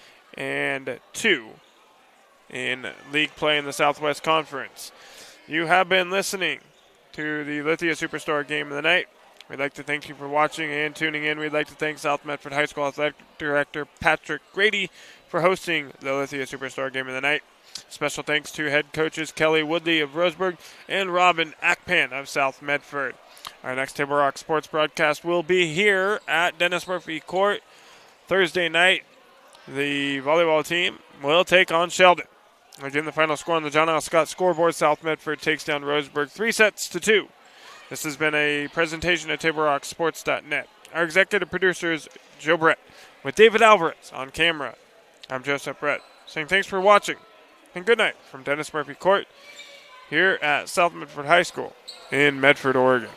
in league play in the Southwest Conference. You have been listening to the Lithia Superstore Game of the Night. We'd like to thank you for watching and tuning in. We'd like to thank South Medford High School Athletic Director Patrick Grady for hosting the Lithia Superstore Game of the Night. Special thanks to head coaches Kelly Woodley of Roseburg and Robin Akpan of South Medford. Our next Table Rock Sports broadcast will be here at Dennis Murphy Court Thursday night. The volleyball team will take on Sheldon. Again, the final score on the John L. Scott scoreboard, South Medford takes down Roseburg 3-2. This has been a presentation at TableRockSports.net. Our executive producer is Joe Brett, with David Alvarez on camera. I'm Joseph Brett, saying thanks for watching, and good night from Dennis Murphy Court here at South Medford High School in Medford, Oregon.